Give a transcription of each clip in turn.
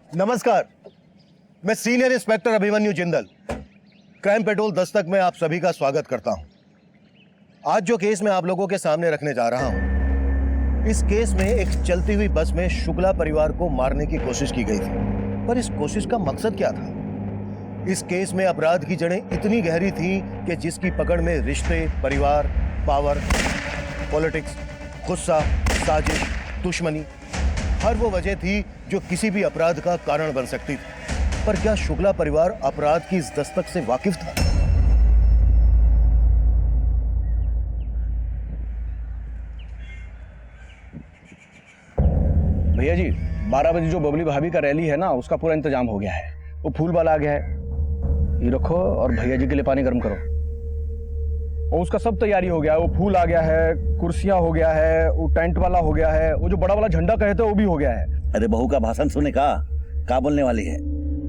नमस्कार, मैं senior inspector Abhimanyu Jindal crime petrol Dastak में आप सभी का स्वागत करता हूं। आज जो केस मैं आप लोगों के सामने रखने जा रहा हूं, इस केस में एक चलती हुई बस में शुक्ला परिवार को मारने की कोशिश की गई थी, पर इस कोशिश का मकसद क्या था? इस केस में अपराध की जड़ें इतनी गहरी थी कि जिसकी पकड़ में रिश्ते, परिवार, पावर, पॉलिटिक्स, गुस्सा, साजिश, दुश्मनी, हर वो वजह थी जो किसी भी अपराध का कारण बन सकती थी। पर क्या शुक्ला परिवार अपराध की इस दस्तक से वाकिफ था? भैया जी, 12 बजे जो बबली भाभी का रैली है ना, उसका पूरा इंतजाम हो गया है। वो फूल वाला आ गया है, ये रखो और भैया जी के लिए पानी गर्म करो। और उसका सब तैयारी हो गया है। वो फूल आ गया है, कुर्सियां हो गया है, वो टेंट वाला हो गया है, वो जो बड़ा वाला झंडा कहते हैं वो भी हो गया है। अरे बहू का भाषण सुने का बोलने वाली है?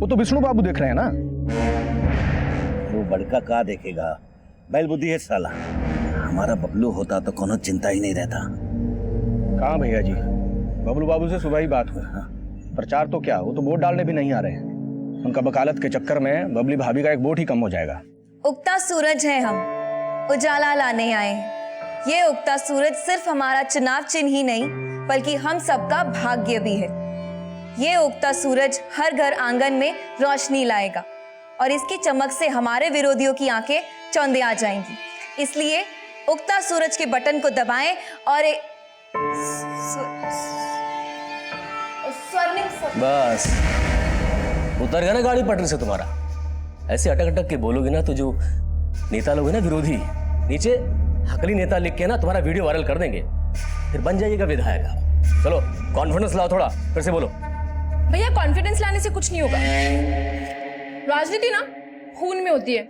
वो तो विष्णु बाबू देख रहे हैं ना। वो बड़का का देखेगा, बैल बुद्धि है साला। हमारा बबलू होता तो कोनो चिंता ही नहीं रहता। कहाँ भैया जी, बबलू बाबू से सुबह ही बात हुई। प्रचार तो क्या, वो तो वोट डालने भी नहीं आ रहे हैं। उनका वकालत के चक्कर में बबली भाभी का एक वोट ही कम हो जाएगा। उगता सूरज है, हम उजाला लाने आए। ये उगता सूरज सिर्फ हमारा चुनाव चिन्ह ही नहीं, बल्कि हम सबका भाग्य भी है। ये उगता सूरज हर घर आंगन में रोशनी लाएगा और इसकी चमक से हमारे विरोधियों की आंखें चौंधे आ जाएंगी। इसलिए उगता सूरज के बटन को दबाएं और बस उतर गया ना गाड़ी पटरी से तुम्हारा। ऐसे अटक अटक के बोलोगे ना तो जो नेता लोग हैं ना विरोधी, नीचे हकली नेता लिख के ना तुम्हारा वीडियो वायरल कर देंगे, फिर बन जाइएगा विधायक। चलो कॉन्फिडेंस लाओ थोड़ा, फिर से बोलो। भैया कॉन्फिडेंस लाने से कुछ नहीं होगा। राजनीति ना खून में होती है।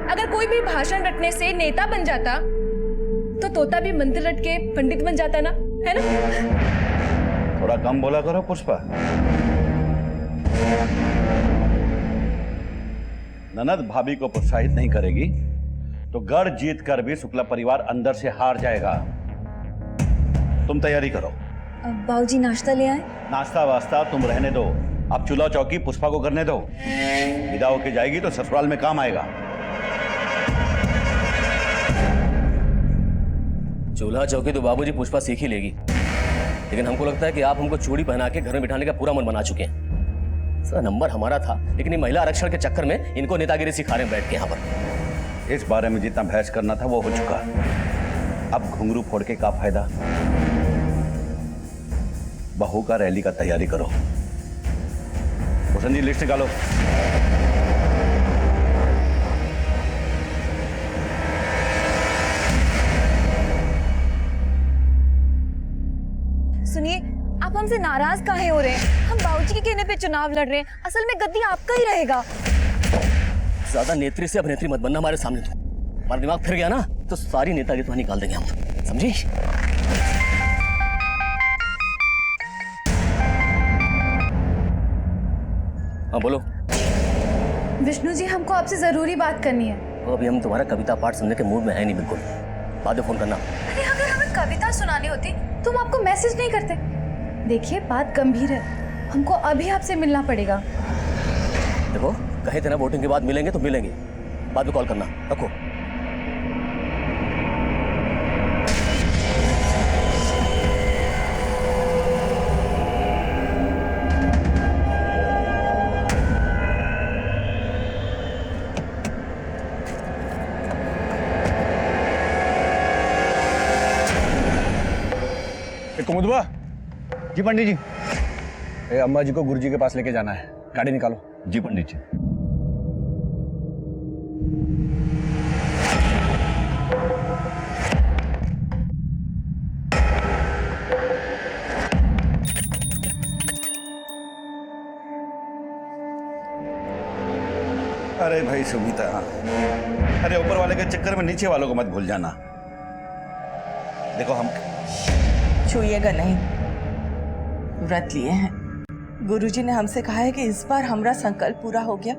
अगर कोई भी भाषण रटने से नेता बन जाता तो तोता भी मंत्र रट के पंडित बन जाता ना, है ना? थोड़ा कम बोला करो पुष्पा। ननद भाभी को प्रोत्साहित नहीं करेगी तो गढ़ जीत कर भी शुक्ला परिवार अंदर से हार जाएगा। तुम तैयारी करो। बाबूजी नाश्ता ले आए? नाश्ता वास्ता तुम रहने दो, अब चूल्हा चौकी पुष्पा को करने दो। विदा होके जाएगी तो ससुराल में काम आएगा। चूल्हा चौकी तो बाबूजी पुष्पा सीख ही लेगी, लेकिन हमको लगता है कि आप हमको चूड़ी पहना के घर में बिठाने का पूरा मन बना चुके हैं। सर नंबर हमारा था, लेकिन ये महिला आरक्षण के चक्कर में इनको नेतागिरी सिखा रहे हैं बैठ के यहाँ पर। इस बारे में जितना बहस करना था वो हो चुका। अब घुंघरू फोड़ के क्या फायदा? बहू का रैली का तैयारी करो। भूषण जी लिस्ट निकालो। सुनिए, आप हमसे नाराज काहे हो रहे हैं? हम बाबूजी के कहने पे चुनाव लड़ रहे हैं। असल में गद्दी आपका ही रहेगा। ज्यादा नेत्री से अभिनेत्री मत बनना हमारे सामने। तो हमारा दिमाग फिर गया ना तो सारी नेतागिरी तो निकाल देंगे हम, समझी? हाँ बोलो। विष्णु जी, हमको आपसे जरूरी बात करनी है। तो अभी हम तुम्हारा कविता पाठ सुनने के मूड में है नहीं बिल्कुल। बाद में फोन करना। अरे अगर हमें कविता सुनानी होती तो हम आपको मैसेज नहीं करते। देखिए बात गंभीर है, हमको अभी आपसे मिलना पड़ेगा। देखो कहे थे ना वोटिंग के बाद मिलेंगे तो मिलेंगे, बाद में कॉल करना। रखो। कुमुदवा जी। पंडित जी, अम्मा जी को गुरुजी के पास लेके जाना है, गाड़ी निकालो। जी पंडित जी। अरे भाई सुमिता, अरे ऊपर वाले के चक्कर में नीचे वालों को मत भूल जाना। देखो हम छूइएगा नहीं, व्रत लिए हैं। गुरुजी ने हमसे कहा है कि इस बार हमारा संकल्प पूरा हो गया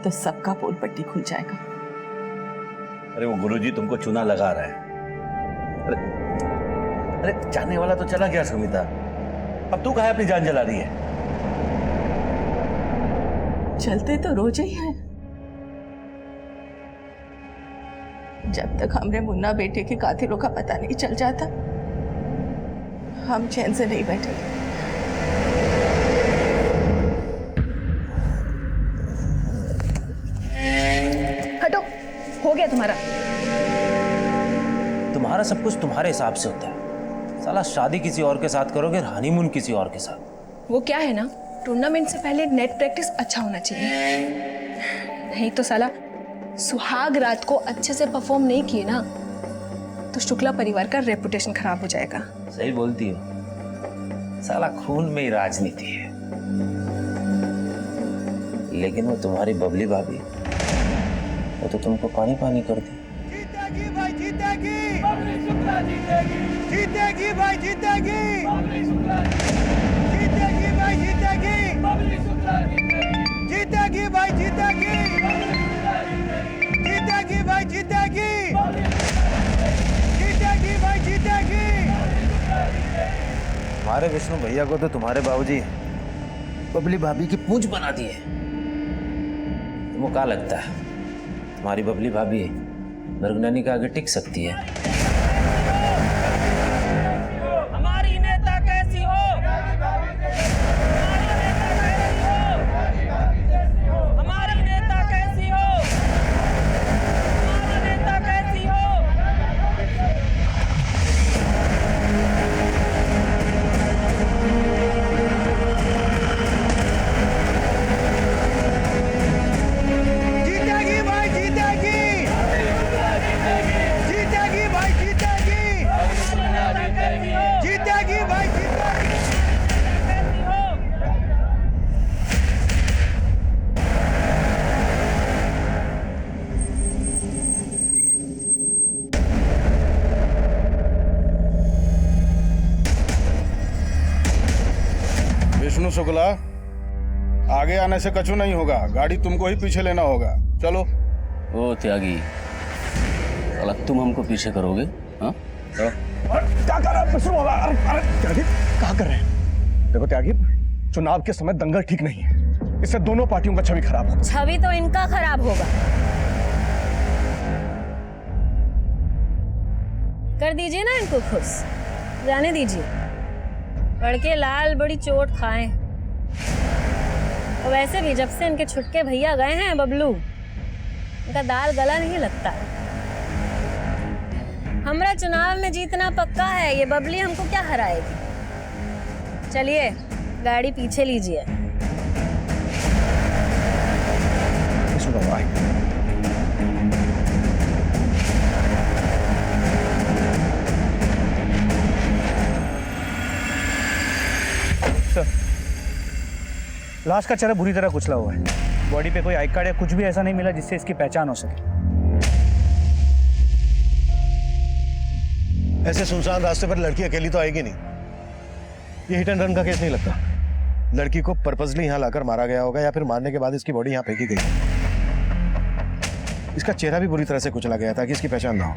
तो सबका पोल पट्टी खुल जाएगा। अरे वो गुरुजी तुमको चूना लगा रहा है। अरे जाने वाला तो चला गया सुमिता, अब तू काहे अपनी जान जला रही है? चलते तो रोज ही हैं। जब तक हमरे मुन्ना बेटे के कातिलों का पता नहीं चल जाता, हम चैन से नहीं बैठेंगे। हटो, हो गया तुम्हारा। तुम्हारा सब कुछ तुम्हारे हिसाब से होता है। साला शादी किसी और के साथ करोगे और हनीमून किसी और के साथ। वो क्या है ना, टूर्नामेंट से पहले नेट प्रैक्टिस अच्छा होना चाहिए, नहीं तो साला सुहाग रात को अच्छे से परफॉर्म नहीं किए ना तो शुक्ला परिवार का रेपुटेशन खराब हो जाएगा। सही बोलती हो, साला खून में ही राजनीति है। लेकिन वो तुम्हारी बबली भाभी, वो तो तुमको पानी पानी कर दी। जीतेगी भाई जीतेगी, जीतेगी भाई जीतेगी, जीतेगी भाई जीतेगी, जीतेगी भाई जीतेगी, जीतेगी भाई जीतेगी, जीतेगी भाई जीतेगी। हमारे विष्णु भैया को तो तुम्हारे बाबूजी बबली भाभी की पूंछ बना दी है। तुमको क्या लगता है तुम्हारी बबली भाभी मृगननी के आगे टिक सकती है? हमारी नेता कैसी हो? हमारी नेता कैसी हो? हमारी नेता कैसी हो? जीतेगी भाई जीतेगी, जीतेगी भाई जीतेगी, जीतेगी भाई जीतेगी। विष्णु शुक्ला, आगे आने से कछु नहीं होगा, गाड़ी तुमको ही पीछे लेना होगा। चलो। ओ त्यागी, साला तुम हमको पीछे करोगे? हाँ चलो। क्या कर रहे हैं विष्णु? अरे त्यागी, क्या कर रहे हैं? देखो त्यागी, चुनाव के समय दंगल ठीक नहीं है, इससे दोनों पार्टियों का छवि खराब होगा। छवि तो इनका खराब होगा। कर दीजिए ना इनको खुश, जाने दीजिए। लड़के लाल बड़ी चोट खाएं। और वैसे भी जब से इनके छुटके भैया गए हैं बबलू, इनका दाल गला नहीं लगता। हमरा चुनाव में जीतना पक्का है, ये बबली हमको क्या हराएगी। चलिए गाड़ी पीछे लीजिए। विष्णु बाबा आइए। लाश का चेहरा बुरी तरह कुचला हुआ है। बॉडी पे कोई आई कार्ड या कुछ भी ऐसा नहीं मिला जिससे इसकी पहचान हो सके। ऐसे सुनसान रास्ते पर लड़की अकेली तो आएगी नहीं। ये हिट एंड रन का केस नहीं लगता। लड़की को पर्पसली यहाँ लाकर मारा गया होगा या फिर मारने के बाद इसकी बॉडी यहाँ फेंकी गई। इसका चेहरा भी बुरी तरह से कुचला गया ताकि इसकी पहचान ना हो।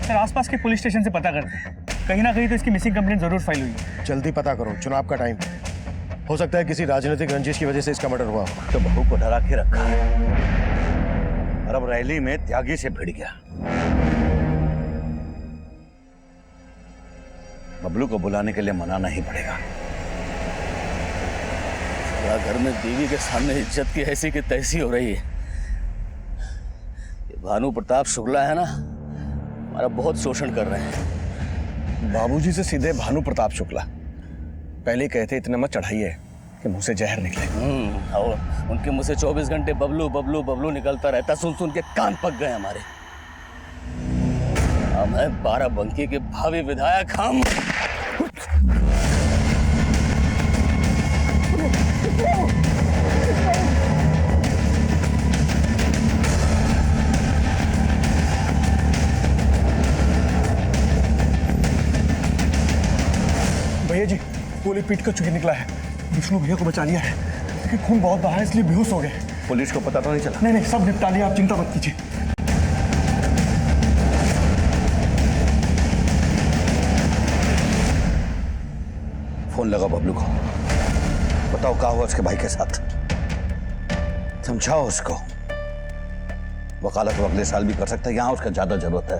सर आसपास के पुलिस स्टेशन से पता करते हैं, कहीं ना कहीं तो इसकी मिसिंग कंप्लेंट जरूर फाइल हुई है। जल्दी पता करो, चुनाव का टाइम हो सकता है किसी राजनीतिक रंजिश की वजह से इसका मर्डर हुआ हो। तो बहू को डरा के रखा और अब रैली में त्यागी से भिड़ गया। बबलू को बुलाने के लिए मनाना ही पड़ेगा। घर में बीवी के सामने इज्जत की ऐसी की तैसी हो रही है। ये भानु प्रताप शुक्ला है ना, हमारा बहुत शोषण कर रहे हैं। बाबूजी से सीधे भानु प्रताप शुक्ला। पहले कहते इतने मत चढ़ाइए कि मुंह से जहर निकले। और उनके मुंह से 24 घंटे बबलू बबलू बबलू निकलता रहता, सुन सुन के कान पक गए हमारे। अब मैं बाराबंकी के भावी विधायक हम। भैया जी, गोली पीट कर चुके निकला है। विष्णु भैया को बचा लिया है, लेकिन खून बहुत बहा है इसलिए बेहोश हो गए। पुलिस को पता तो नहीं चला? नहीं नहीं, सब निपटा लिया, आप चिंता मत कीजिए। फोन लगा बबलू को, बताओ क्या हुआ उसके भाई के साथ। समझाओ उसको। वकालत वो अगले साल भी कर सकता है, यहां उसका ज्यादा जरूरत है।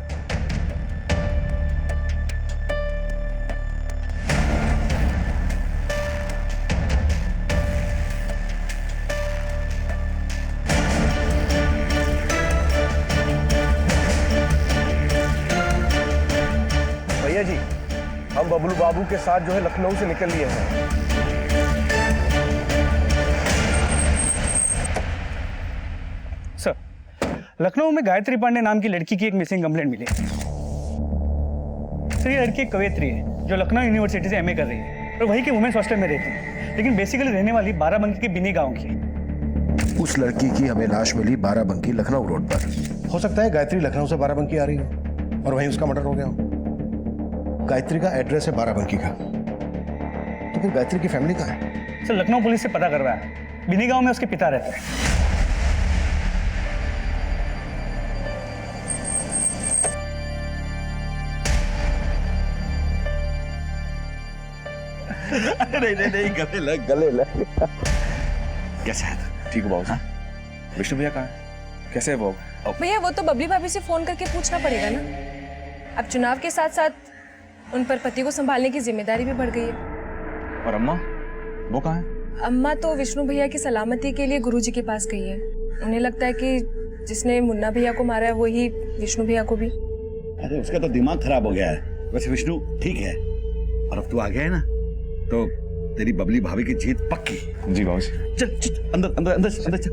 भैया जी, हम बबलू बाबू के साथ जो है लखनऊ से निकल लिए हैं। सर, लखनऊ में गायत्री पांडे नाम की लड़की की एक मिसिंग कंप्लेंट मिली। सर, ये लड़की एक कवयित्री है जो लखनऊ यूनिवर्सिटी से एमए कर रही है और वहीं के वुमेन्स हॉस्टल में रहती है, लेकिन बेसिकली रहने वाली बाराबंकी के बिनी गांव की है। उस लड़की की हमें लाश मिली बाराबंकी लखनऊ रोड पर। हो सकता है गायत्री लखनऊ से बाराबंकी आ रही हो और वहीं उसका मर्डर हो गया हो। गायत्री का एड्रेस है बाराबंकी का, तो फिर गायत्री की फैमिली कहाँ है? सर, लखनऊ पुलिस से पता कर रहा है। बिनी गांव में उसके पिता रहते हैं। नहीं, गले लग। कैसे है? ठीक हो बाबू? विष्णु भैया कहाँ है? कैसे है वो? भैया वो तो बबली भाभी से फोन करके पूछना पड़ेगा ना। अब चुनाव के साथ साथ उन पर पति को संभालने की जिम्मेदारी भी बढ़ गई है। और अम्मा, वो कहाँ है? अम्मा तो विष्णु भैया की सलामती के लिए गुरुजी के पास गई है। उन्हें लगता है कि जिसने मुन्ना भैया को मारा है वही विष्णु भैया को भी। अरे उसका तो दिमाग खराब हो गया है। वैसे विष्णु ठीक है, और अब तू आ गया है ना, तो तेरी बबली भाभी की जीत पक्की। जी बाबू जी। चल चल अंदर अंदर अंदर अंदर चल।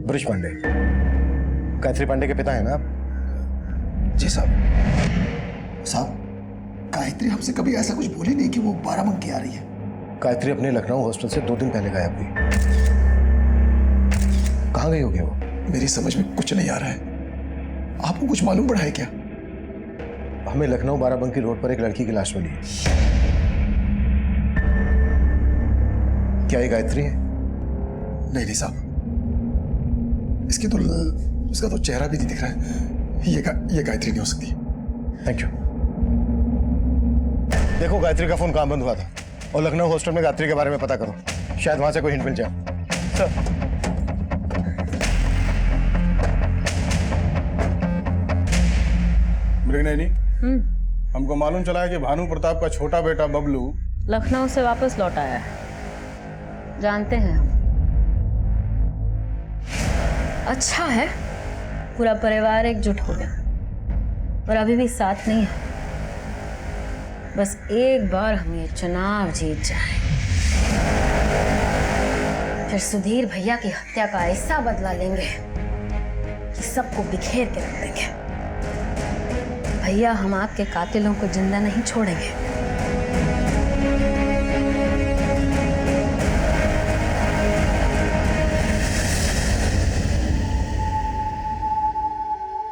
ब्रिज पांडे, गायत्री पांडे के पिता है ना आप? जी साहब। साहब, गायत्री हमसे कभी ऐसा कुछ बोली नहीं कि वो बाराबंकी आ रही है। गायत्री अपने लखनऊ हॉस्टल से 2 दिन पहले गायब हुई। कहाँ गई होगी वो? मेरी समझ में कुछ नहीं आ रहा है। आपको कुछ मालूम पड़ा है क्या? हमें लखनऊ बाराबंकी रोड पर एक लड़की की लाश मिली है। क्या ये गायत्री है? नहीं साहब, इसका तो चेहरा भी नहीं दिख रहा है। ये गायत्री नहीं हो सकती। Thank you. देखो गायत्री का फोन कहाँ बंद हुआ था और लखनऊ हॉस्टल में गायत्री के बारे में पता करो, शायद वहां से कोई हिंट मिल जाए। सर, मृगनयनी, हमको मालूम चला है कि भानु प्रताप का छोटा बेटा बबलू लखनऊ से वापस लौट आया है। जानते हैं हम। अच्छा है, पूरा परिवार एकजुट हो गया और अभी भी साथ नहीं है। बस एक बार हम ये चुनाव जीत जाए, फिर सुधीर भैया की हत्या का ऐसा बदला लेंगे कि सबको बिखेर के रख देंगे। भैया, हम आपके कातिलों को जिंदा नहीं छोड़ेंगे।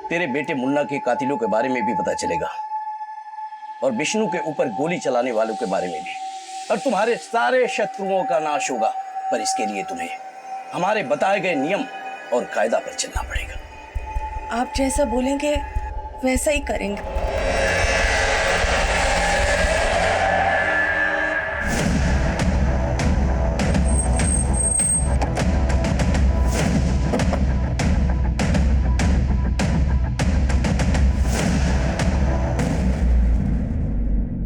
तेरे बेटे मुन्ना के कातिलों के बारे में भी पता चलेगा और विष्णु के ऊपर गोली चलाने वालों के बारे में भी, और तुम्हारे सारे शत्रुओं का नाश होगा। पर इसके लिए तुम्हें हमारे बताए गए नियम और कायदा पर चलना पड़ेगा। आप जैसा बोलेंगे वैसा ही करेंगे।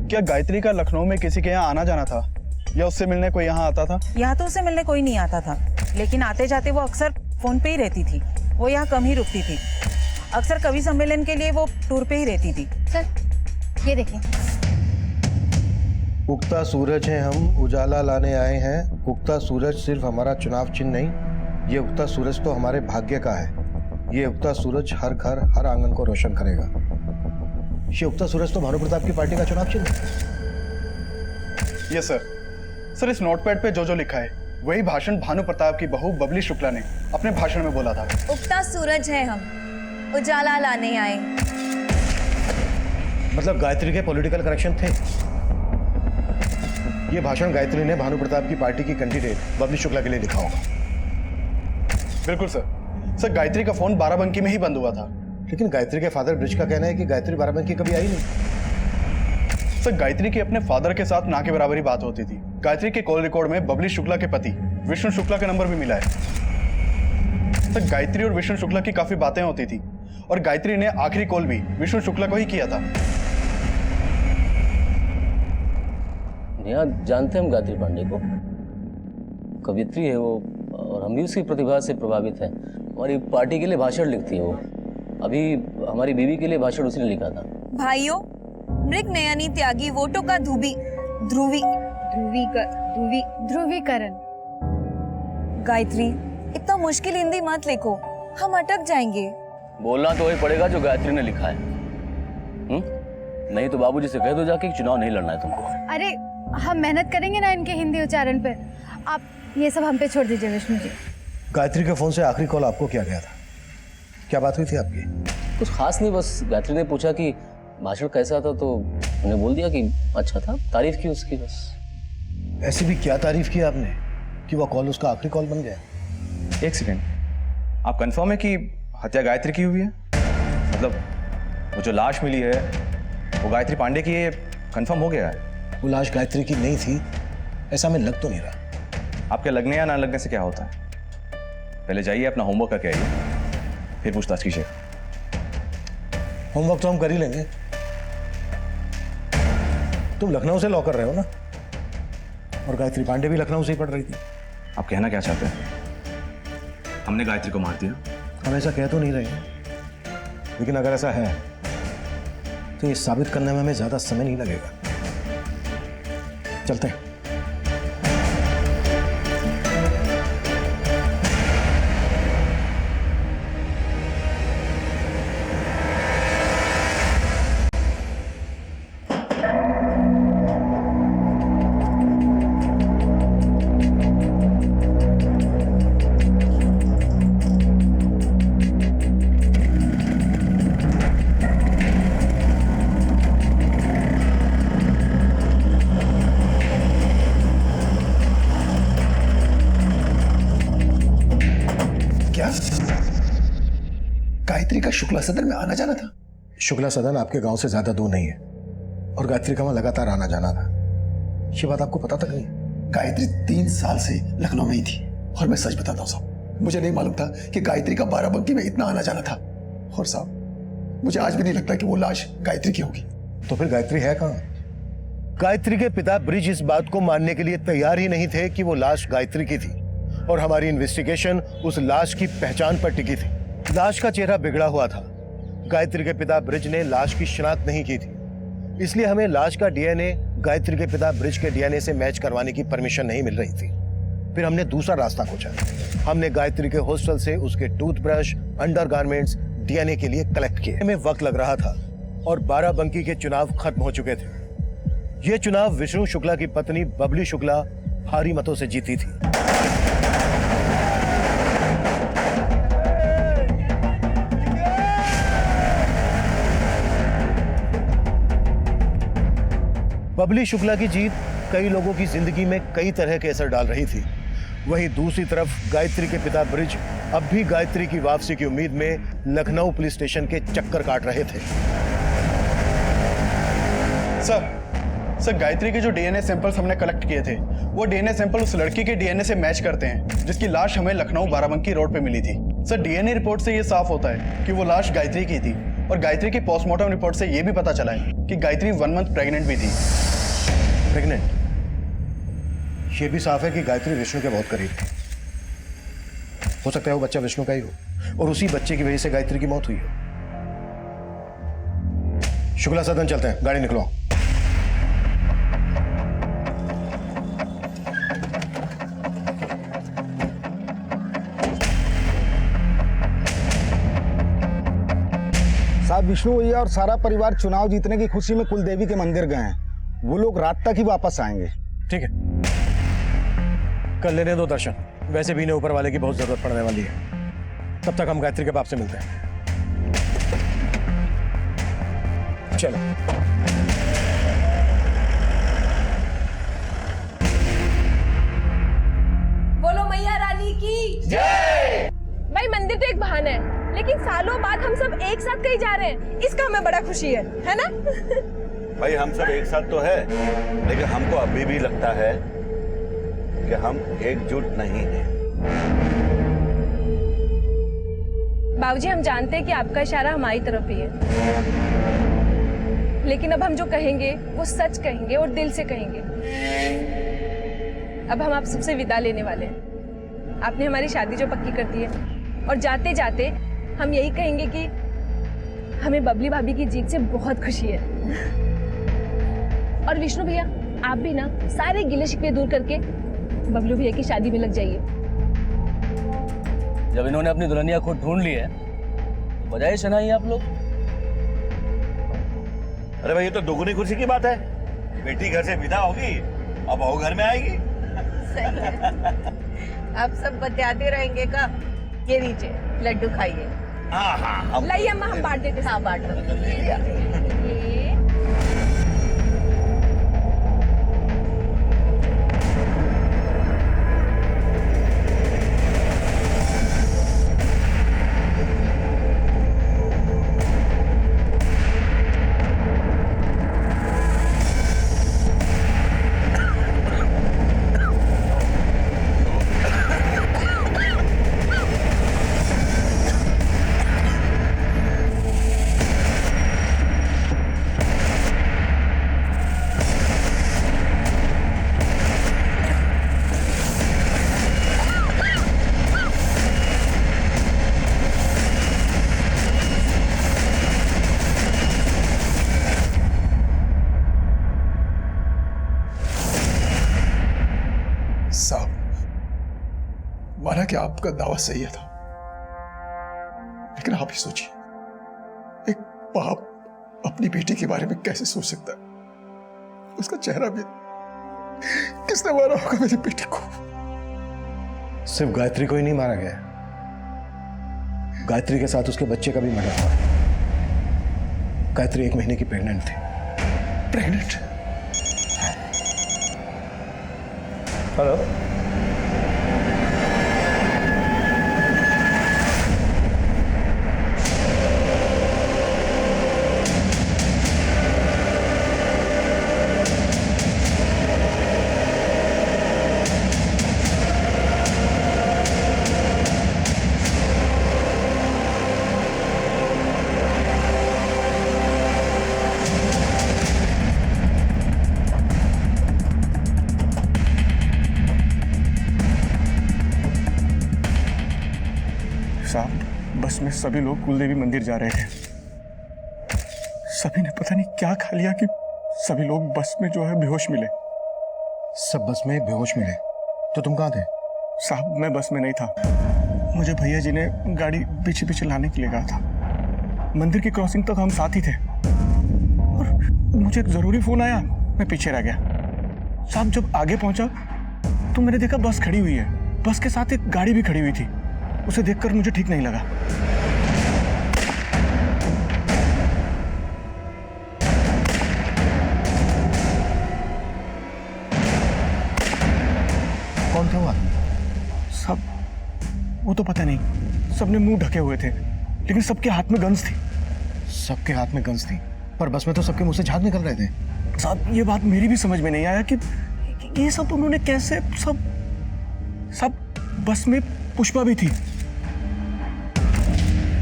क्या गायत्री का लखनऊ में किसी के यहाँ आना जाना था या उससे मिलने कोई यहाँ आता था? यहाँ तो उसे मिलने कोई नहीं आता था, लेकिन आते जाते वो अक्सर फोन पे ही रहती थी। वो यहाँ कम ही रुकती थी। अक्सर कवि सम्मेलन के लिए वो टूर पे ही रहती थी। सर, ये देखिए। उगता सूरज है हम, उजाला लाने आए हैं। उगता सूरज सिर्फ हमारा चुनाव चिन्ह नहीं, ये उगता सूरज तो हमारे भाग्य का है। ये उगता सूरज हर घर हर आंगन को रोशन करेगा। ये उगता सूरज तो भानु प्रताप की पार्टी का चुनाव चिन्ह है। Yes sir. सर, इस नोटपैड पे जो लिखा है वही भाषण भानु प्रताप की बहू बबली शुक्ला ने अपने भाषण में बोला था। उगता सूरज है हम, उजाला लाने आए। मतलब गायत्री के पॉलिटिकल कनेक्शन थे। ये भाषण गायत्री ने भानु प्रताप की पार्टी की कैंडिडेट बबली शुक्ला के लिए लिखा होगा। बिल्कुल सर। सर, गायत्री का फोन बाराबंकी में ही बंद हुआ था, लेकिन गायत्री के फादर ब्रिज का कहना है कि गायत्री बाराबंकी कभी आई नहीं। सर गायत्री की अपने फादर के साथ ना के बराबर ही बात होती थी। गायत्री के कॉल रिकॉर्ड में बबली शुक्ला के पति विष्णु शुक्ला का नंबर भी मिला है। सर गायत्री और विष्णु शुक्ला की काफी बातें होती थी और गायत्री ने आखिरी कॉल भी विष्णु शुक्ला को ही किया था। नेहा जानते हैं हम गायत्री पांडे को, कवियत्री है वो और हम भी उसकी प्रतिभा से प्रभावित हैं। हमारी पार्टी के लिए भाषण लिखती है वो, अभी हमारी बीवी के लिए भाषण उसने लिखा था। भाइयों, मृग नयनी त्यागी वोटों का ध्रुवीकरण। गायत्री, इतना मुश्किल हिंदी मत लिखो, हम अटक जाएंगे। बोलना तो वही पड़ेगा जो गायत्री ने लिखा है। नहीं तो बाबूजी से कह दो जाके कि चुनाव नहीं लड़ना है तुमको। अरे हम मेहनत करेंगे ना इनके हिंदी उच्चारण पे, आप ये सब हम पे छोड़ दीजिए विष्णु जी। गायत्री के फोन से आखिरी कॉल आपको किया गया था, क्या बात हुई थी आपकी? कुछ खास नहीं, बस गायत्री ने पूछा कि भाषण कैसा था तो उन्हें बोल दिया कि अच्छा था, तारीफ की उसकी बस। ऐसी भी क्या तारीफ की आपने कि वो कॉल उसका आखिरी कॉल बन गया? एक सेकेंड, आप कंफर्म है कि हत्या गायत्री की हुई है? मतलब वो जो लाश मिली है वो गायत्री पांडे की है, कंफर्म हो गया है? वो लाश गायत्री की नहीं थी ऐसा हमें लग तो नहीं रहा। आपके लगने या ना लगने से क्या होता है? पहले जाइए अपना होमवर्क करके आइए, फिर पूछताछ कीजिए। होमवर्क तो हम कर ही लेंगे। तुम लखनऊ से लॉ कर रहे हो ना, और गायत्री पांडे भी लखनऊ से ही पढ़ रही थी। आप कहना क्या चाहते हैं? हमने गायत्री को मार दिया? हम ऐसा कह तो नहीं रहे, लेकिन अगर ऐसा है तो ये साबित करने में हमें ज्यादा समय नहीं लगेगा। चलते हैं। गायत्री का शुक्ला सदन में आना जाना था? शुक्ला सदन आपके गांव से ज्यादा दूर नहीं है और गायत्री का वहां लगातार आना जाना था। ये बात आपको पता तक नहीं? गायत्री 3 साल से लखनऊ में ही थी, और मैं सच बताता हूँ साहब, मुझे नहीं मालूम था कि गायत्री का बाराबंकी में इतना आना जाना था। और साहब मुझे आज भी नहीं लगता कि वो लाश गायत्री की होगी। तो फिर गायत्री है कहाँ? गायत्री के पिता ब्रिज इस बात को मानने के लिए तैयार ही नहीं थे कि वो लाश गायत्री की थी, और हमारी इन्वेस्टिगेशन उस लाश की पहचान पर टिकी थी। लाश का चेहरा बिगड़ा हुआ था। गायत्री के पिता ब्रिज ने लाश की शिनाख्त नहीं की थी, इसलिए हमें लाश का डीएनए गायत्री के पिता ब्रिज के डीएनए से मैच करवाने की परमिशन नहीं मिल रही थी। फिर हमने दूसरा रास्ता खोजा। हमने गायत्री के हॉस्टल से उसके टूथब्रश, अंडरगारमेंट्स डीएनए के लिए कलेक्ट किए। हमें वक्त लग रहा था और बाराबंकी के चुनाव खत्म हो चुके थे। ये चुनाव विष्णु शुक्ला की पत्नी बबली शुक्ला भारी मतों से जीती थी। बबली शुक्ला की जीत कई लोगों की जिंदगी में कई तरह के असर डाल रही थी। वहीं दूसरी तरफ गायत्री के पिता ब्रिज अब भी गायत्री की वापसी की उम्मीद में लखनऊ पुलिस स्टेशन के चक्कर काट रहे थे। सर गायत्री के जो डीएनए सैंपल्स हमने कलेक्ट किए थे, वो डीएनए सैंपल उस लड़की के डीएनए से मैच करते हैं जिसकी लाश हमें लखनऊ बाराबंकी रोड पे मिली थी। सर डीएनए रिपोर्ट से ये साफ होता है कि वो लाश गायत्री की थी, और गायत्री की पोस्टमार्टम रिपोर्ट से ये भी पता चला है कि गायत्री 1 मंथ प्रेग्नेंट भी थी। प्रेग्नेंट? ये भी साफ है कि गायत्री विष्णु के बहुत करीब थी। हो सकता है वो बच्चा विष्णु का ही हो और उसी बच्चे की वजह से गायत्री की मौत हुई हो। शुक्ला सदन चलते हैं, गाड़ी निकलो। साहब विष्णु भैया और सारा परिवार चुनाव जीतने की खुशी में कुलदेवी के मंदिर गए हैं। वो लोग रात तक ही वापस आएंगे। ठीक है, कर लेने दो दर्शन। वैसे भी इन्हें ऊपर वाले की बहुत जरूरत पड़ने वाली है। तब तक हम गायत्री के बाप से मिलते हैं। चलो। बोलो मैया रानी की जय। भाई मंदिर तो एक बहाना है, लेकिन सालों बाद हम सब एक साथ कहीं जा रहे हैं, इसका हमें बड़ा खुशी है ना? भाई हम सब एक साथ तो है, लेकिन हमको अभी भी लगता है कि हम एकजुट नहीं हैं। बाबूजी, हम जानते हैं कि आपका इशारा हमारी तरफ ही है, लेकिन अब हम जो कहेंगे वो सच कहेंगे और दिल से कहेंगे। अब हम आप सबसे विदा लेने वाले हैं। आपने हमारी शादी जो पक्की कर दी है, और जाते जाते हम यही कहेंगे कि हमें बबली भाभी की जीत से बहुत खुशी है। और विष्णु भैया, आप भी ना सारे गिले शिकवे दूर करके बबलू भैया की शादी में लग जाइए। जब इन्होंने अपनी दुल्हनिया खुद ढूंढ ली है तो बजाय शनाई आप लोग। अरे भाई ये तो दोगुनी खुशी की बात है। बेटी घर से विदा होगी, अब बहू घर में आएगी। अब सब बतियाते रहेंगे का? ये लीजिए लड्डू खाइए। हाँ हाँ, लाइए अम्मा, हम बांट देते हैं। हाँ बांट दो। माना कि आपका दावा सही था, लेकिन आप ही सोचिए, एक बाप अपनी बेटी के बारे में कैसे सोच सकता है? उसका चेहरा भी, किसने मारा होगा मेरी बेटी को? सिर्फ गायत्री को ही नहीं मारा गया, गायत्री के साथ उसके बच्चे का भी मर्डर हुआ है। गायत्री 1 महीने की प्रेग्नेंट थी। प्रेग्नेंट? हेलो, बस में सभी लोग कुलदेवी मंदिर जा रहे थे। सभी ने पता नहीं क्या खा लिया कि सभी लोग बस में जो है बेहोश मिले। सब बस में बेहोश मिले? तो तुम कहाँ थे? साहब मैं बस में नहीं था, मुझे भैया जी ने गाड़ी पीछे पीछे लाने के लिए कहा था। मंदिर की क्रॉसिंग तक हम साथ ही थे और मुझे एक जरूरी फोन आया, मैं पीछे रह गया। साहब जब आगे पहुंचा तो मैंने देखा बस खड़ी हुई है, बस के साथ एक गाड़ी भी खड़ी हुई थी। उसे देखकर मुझे ठीक नहीं लगा। कौन थे वो आदमी? सब वो तो पता नहीं, सबने मुंह ढके हुए थे, लेकिन सबके हाथ में गन्स थी। सबके हाथ में गन्स थी, पर बस में तो सबके मुंह से झाग निकल रहे थे। साहब ये बात मेरी भी समझ में नहीं आया कि ये सब उन्होंने कैसे, सब बस में पुष्पा भी थी,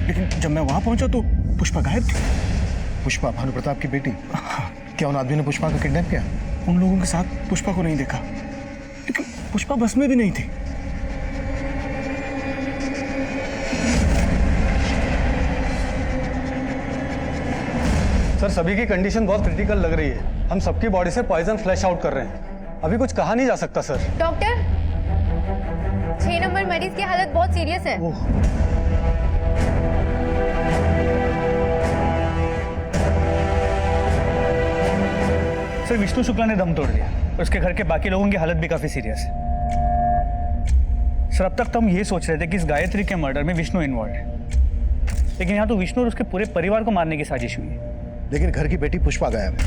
लेकिन जब मैं वहां पहुंचा तो पुष्पा गायब थी। पुष्पा भानु प्रताप की बेटी? क्या उन आदमी ने पुष्पा को किडनैप किया? उन लोगों के साथ पुष्पा को नहीं देखा, लेकिन पुष्पा बस में भी नहीं थी। सर सभी की कंडीशन बहुत क्रिटिकल लग रही है। हम सबकी बॉडी से पॉइजन फ्लैश आउट कर रहे हैं। अभी कुछ कहा नहीं जा सकता सर। डॉक्टर, 6 नंबर मरीज की हालत बहुत सीरियस है। सर विष्णु शुक्ला ने दम तोड़ दिया और उसके घर के बाकी लोगों की हालत भी काफी सीरियस है। सर अब तक तो हम ये सोच रहे थे कि इस गायत्री के मर्डर में विष्णु इन्वॉल्व है, लेकिन यहाँ तो विष्णु और उसके पूरे परिवार को मारने की साजिश हुई है। लेकिन घर की बेटी पुष्पा गायब है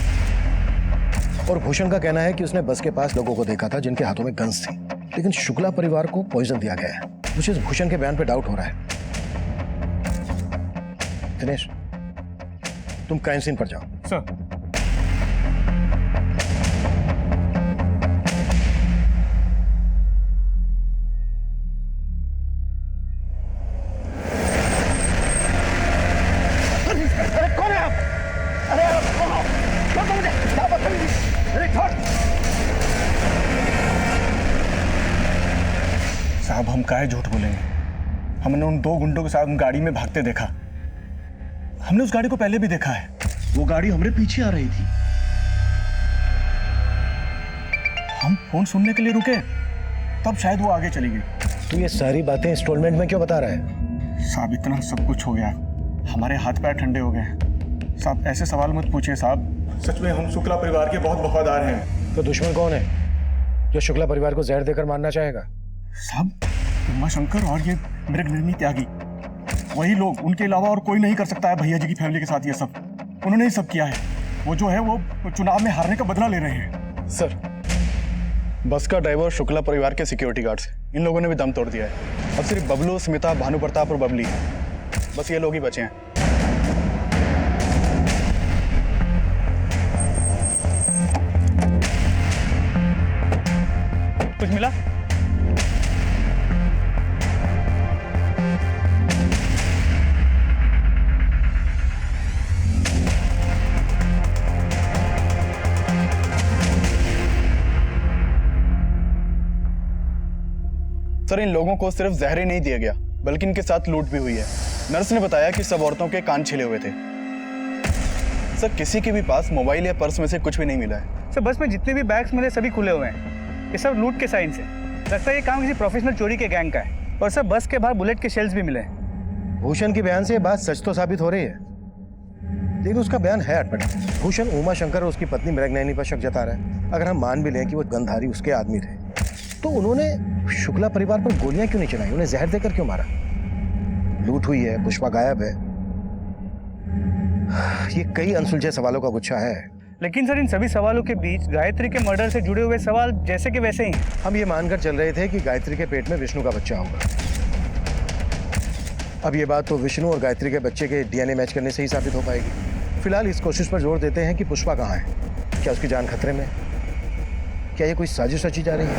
और भूषण का कहना है कि उसने बस के पास लोगों को देखा था जिनके हाथों में गन्स थी, लेकिन शुक्ला परिवार को पॉइजन दिया गया है। मुझे इस भूषण के बयान पे डाउट हो रहा है। दिनेश, तुम क्राइम सीन पर जाओ। सर। कौन है आप? अरे आप कौन हो? छोड़ दो मुझे। क्या बदतमीजी? अरे छोड़। साहब हम काहे झूठ बोलेंगे? हमने उन 2 गुंडों के साथ गाड़ी में भागते देखा। हमने उस गाड़ी को पहले भी देखा है। वो गाड़ी हमारे पीछे आ रही थी। हम फोन सुनने के लिए रुके, तब शायद वो आगे चली गई। तू ये सारी बातें इंस्टॉलमेंट में क्यों बता रहा है? साहब इतना सब कुछ हो गया, हमारे हाथ पैर ठंडे हो गए। साहब ऐसे सवाल मत पूछिए साहब, सच में हम शुक्ला परिवार के बहुत वफादार हैं। तो दुश्मन कौन है जो शुक्ला परिवार को जहर देकर मारना चाहेगा? साहब उमा शंकर और ये मृगनयनी त्यागी, वही लोग, उनके अलावा और कोई नहीं कर सकता है भैया जी की फैमिली के साथ ये सब। उन्होंने ही सब किया है। वो जो है वो चुनाव में हारने का बदला ले रहे हैं। सर, बस का ड्राइवर शुक्ला परिवार के सिक्योरिटी गार्ड्स, इन लोगों ने भी दम तोड़ दिया है। अब सिर्फ बबलू, स्मिता, भानु प्रताप और बबली, बस ये लोग ही बचे हैं। कुछ मिला? सर, इन लोगों को सिर्फ जहर ही नहीं दिया गया, बल्कि इनके साथ लूट भी हुई है। नर्स ने बताया कि सब औरतों के कान छिले हुए थे। सर, किसी के भी पास मोबाइल या पर्स में से कुछ भी नहीं मिला है। सर बस में जितने भी बैग्स मिले सभी खुले हुए हैं। ये सब लूट के साइन से लगता है ये काम किसी प्रोफेशनल चोरी के गैंग का है। और सर बस के बाहर बुलेट के शेल्स भी मिले हैं। भूषण के बयान से ये बात सच तो साबित हो रही है, लेकिन उसका बयान है अटपटा। भूषण उमा शंकर और उसकी पत्नी मृगनयनी पर शक जता रहा है। अगर हम मान भी लें कि वो गंधारी उसके आदमी थे, तो उन्होंने शुक्ला परिवार पर गोलियां क्यों नहीं चलाई? उन्हें जहर देकर क्यों मारा? लूट हुई है, पुष्पा गायब है। ये कई अनसुलझे सवालों का गुच्छा है। लेकिन सर इन सभी सवालों के बीच गायत्री के मर्डर से जुड़े हुए सवाल जैसे के वैसे ही हैं। हम ये मानकर चल रहे थे कि गायत्री के पेट में विष्णु का बच्चा होगा। अब ये बात तो विष्णु और गायत्री के बच्चे के डीएनए मैच करने से ही साबित हो पाएगी। फिलहाल इस कोशिश पर जोर देते हैं कि पुष्पा कहाँ है। क्या उसकी जान खतरे में? क्या ये कोई साजिश रची जा रही है?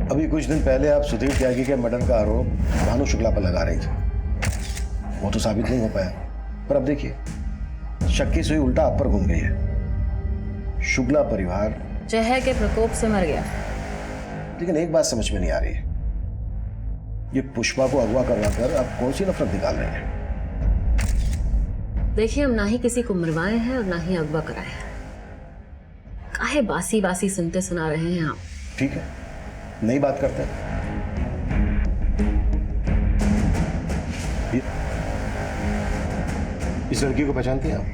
अभी कुछ दिन पहले आप सुधीर त्यागी के मर्डर का आरोप भानु शुक्ला पर लगा रही थी। वो तो साबित नहीं हो पाया, पर अब देखिए शक की सुई उल्टा आप पर घूम गई है। शुक्ला परिवार जहर के प्रकोप से मर गया। लेकिन एक बात समझ में नहीं आ रही है, ये पुष्पा को अगवा करवाकर आप कौन सी नफरत निकाल रहे हैं? देखिए, हम ना ही किसी को मरवाए हैं और ना ही अगवा कराए हैं। काहे बासी बासी सुनते सुना रहे हैं आप? ठीक है, नई बात करते हैं। इस लड़की को पहचानती हैं आप?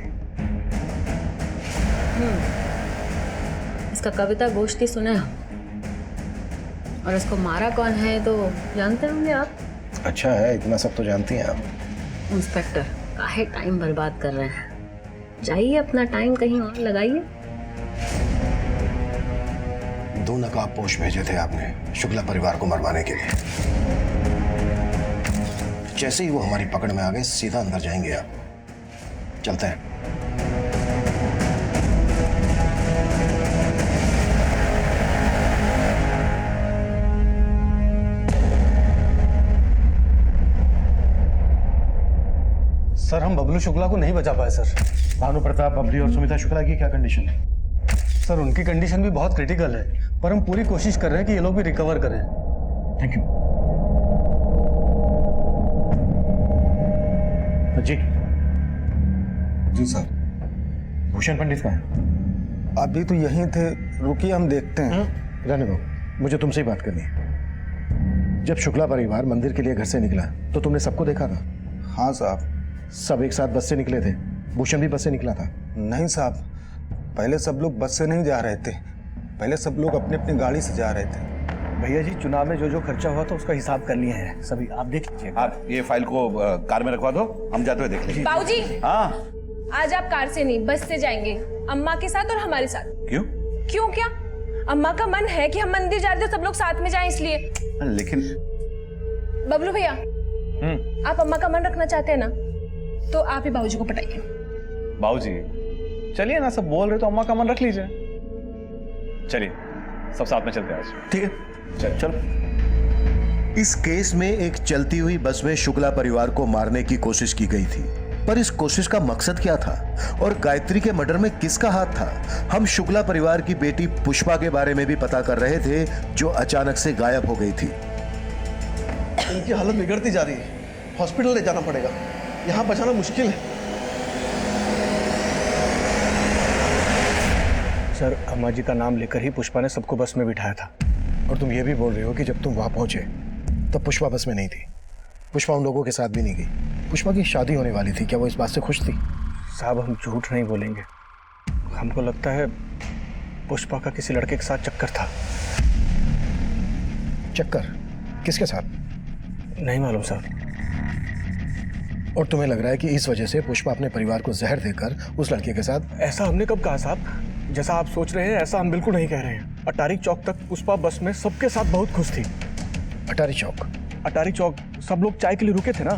इसका कविता गोष्ठी सुने हम, और इसको मारा कौन है तो जानते होंगे आप। अच्छा है, इतना सब तो जानती हैं आप। इंस्पेक्टर, काहे टाइम बर्बाद कर रहे हैं? जाइए अपना टाइम कहीं और लगाइए। 2 नकाबपोश भेजे थे आपने शुक्ला परिवार को मरवाने के लिए। जैसे ही वो हमारी पकड़ में आ गए, सीधा अंदर जाएंगे आप। चलते हैं। सर, हम बबलू शुक्ला को नहीं बचा पाए सर। भानु प्रताप, बबली और सुमिता शुक्ला की क्या कंडीशन है? सर, उनकी कंडीशन भी बहुत क्रिटिकल है, पर हम पूरी कोशिश कर रहे हैं कि ये लोग भी रिकवर करें। Thank you. जी जी सर, भूषण पंडित कहाँ है? अभी तो यहीं थे, रुकिए हम देखते हैं। रहने दो, मुझे तुमसे ही बात करनी है। जब शुक्ला परिवार मंदिर के लिए घर से निकला तो तुमने सबको देखा था? हाँ साहब। सब एक साथ बस से निकले थे? भूषण भी बस से निकला था? नहीं साहब, पहले सब लोग बस से नहीं जा रहे थे, पहले सब लोग अपनी अपनी गाड़ी से जा रहे थे। भैया जी, चुनाव में जो जो खर्चा हुआ था उसका हिसाब कर लिए हैं सभी, आप देख लीजिए। आप ये फाइल को कार में रखवा दो, हम जाते हुए देख लेंगे। बाबूजी, हाँ। आज आप कार से नहीं बस से जाएंगे, अम्मा के साथ और हमारे साथ। क्यों? क्यों क्या? अम्मा का मन है कि हम मंदिर जा रहे थे, सब लोग साथ में जाएं इसलिए। लेकिन बबलू भैया, आप अम्मा का मन रखना चाहते हैं ना, तो आप ही बाबूजी को पटाइए। बाबूजी चलिए ना, सब बोल रहे तो अम्मा का मन रख लीजिए। चलिए सब साथ में चलते हैं आज। ठीक है, चलो। इस केस में एक चलती हुई बस में शुक्ला परिवार को मारने की कोशिश की गई थी, पर इस कोशिश का मकसद क्या था और गायत्री के मर्डर में किसका हाथ था? हम शुक्ला परिवार की बेटी पुष्पा के बारे में भी पता कर रहे थे, जो अचानक से गायब हो गई थी। इनकी हालत बिगड़ती जा रही है, हॉस्पिटल ले जाना पड़ेगा, यहाँ बचाना मुश्किल है। सर, अम्मा जी का नाम लेकर ही पुष्पा ने सबको बस में बिठाया था। और तुम ये भी बोल रहे हो कि जब तुम वहां पहुंचे तब पुष्पा बस में नहीं थी? पुष्पा उन लोगों के साथ भी नहीं गई। पुष्पा की शादी होने वाली थी, क्या वो इस बात से खुश थी? साहब, हम झूठ नहीं बोलेंगे, हमको लगता है पुष्पा का किसी लड़के के साथ चक्कर था। चक्कर? किसके साथ? नहीं मालूम सर। और तुम्हें लग रहा है कि इस वजह से पुष्पा अपने परिवार को जहर देकर उस लड़के के साथ? ऐसा हमने कब कहा साहब? जैसा आप सोच रहे हैं ऐसा हम बिल्कुल नहीं कह रहे हैं। अटारी चौक तक पुष्पा बस में सबके साथ बहुत खुश थी। अटारी चौक? अटारी चौक, सब लोग चाय के लिए रुके थे ना।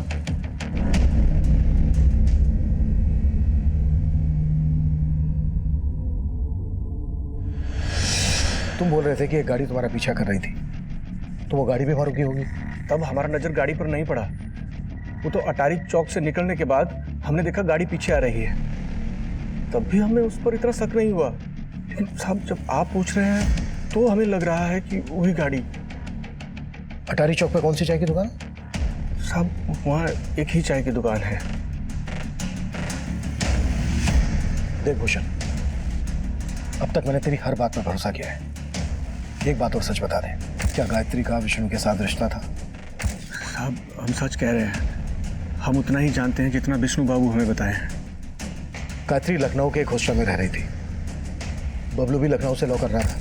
तुम बोल रहे थे कि एक गाड़ी तुम्हारा पीछा कर रही थी, तो वो गाड़ी भी वहां रुकी होगी। तब हमारा नजर गाड़ी पर नहीं पड़ा, वो तो अटारी चौक से निकलने के बाद हमने देखा गाड़ी पीछे आ रही है, तब भी हमें उस पर इतना शक नहीं हुआ। लेकिन साहब, जब आप पूछ रहे हैं तो हमें लग रहा है कि वही गाड़ी। अटारी चौक पे कौन सी चाय की दुकान? साहब, वहाँ एक ही चाय की दुकान है। देख भूषण, अब तक मैंने तेरी हर बात पर भरोसा किया है। एक बात और सच बता दे, क्या गायत्री का विष्णु के साथ रिश्ता था? साहब, हम सच कह रहे हैं, हम उतना ही जानते हैं जितना विष्णु बाबू हमें बताए हैं। गायत्री लखनऊ के एक हॉस्टल में रह रही थी, बबलू भी लखनऊ से लॉ कर रहा था।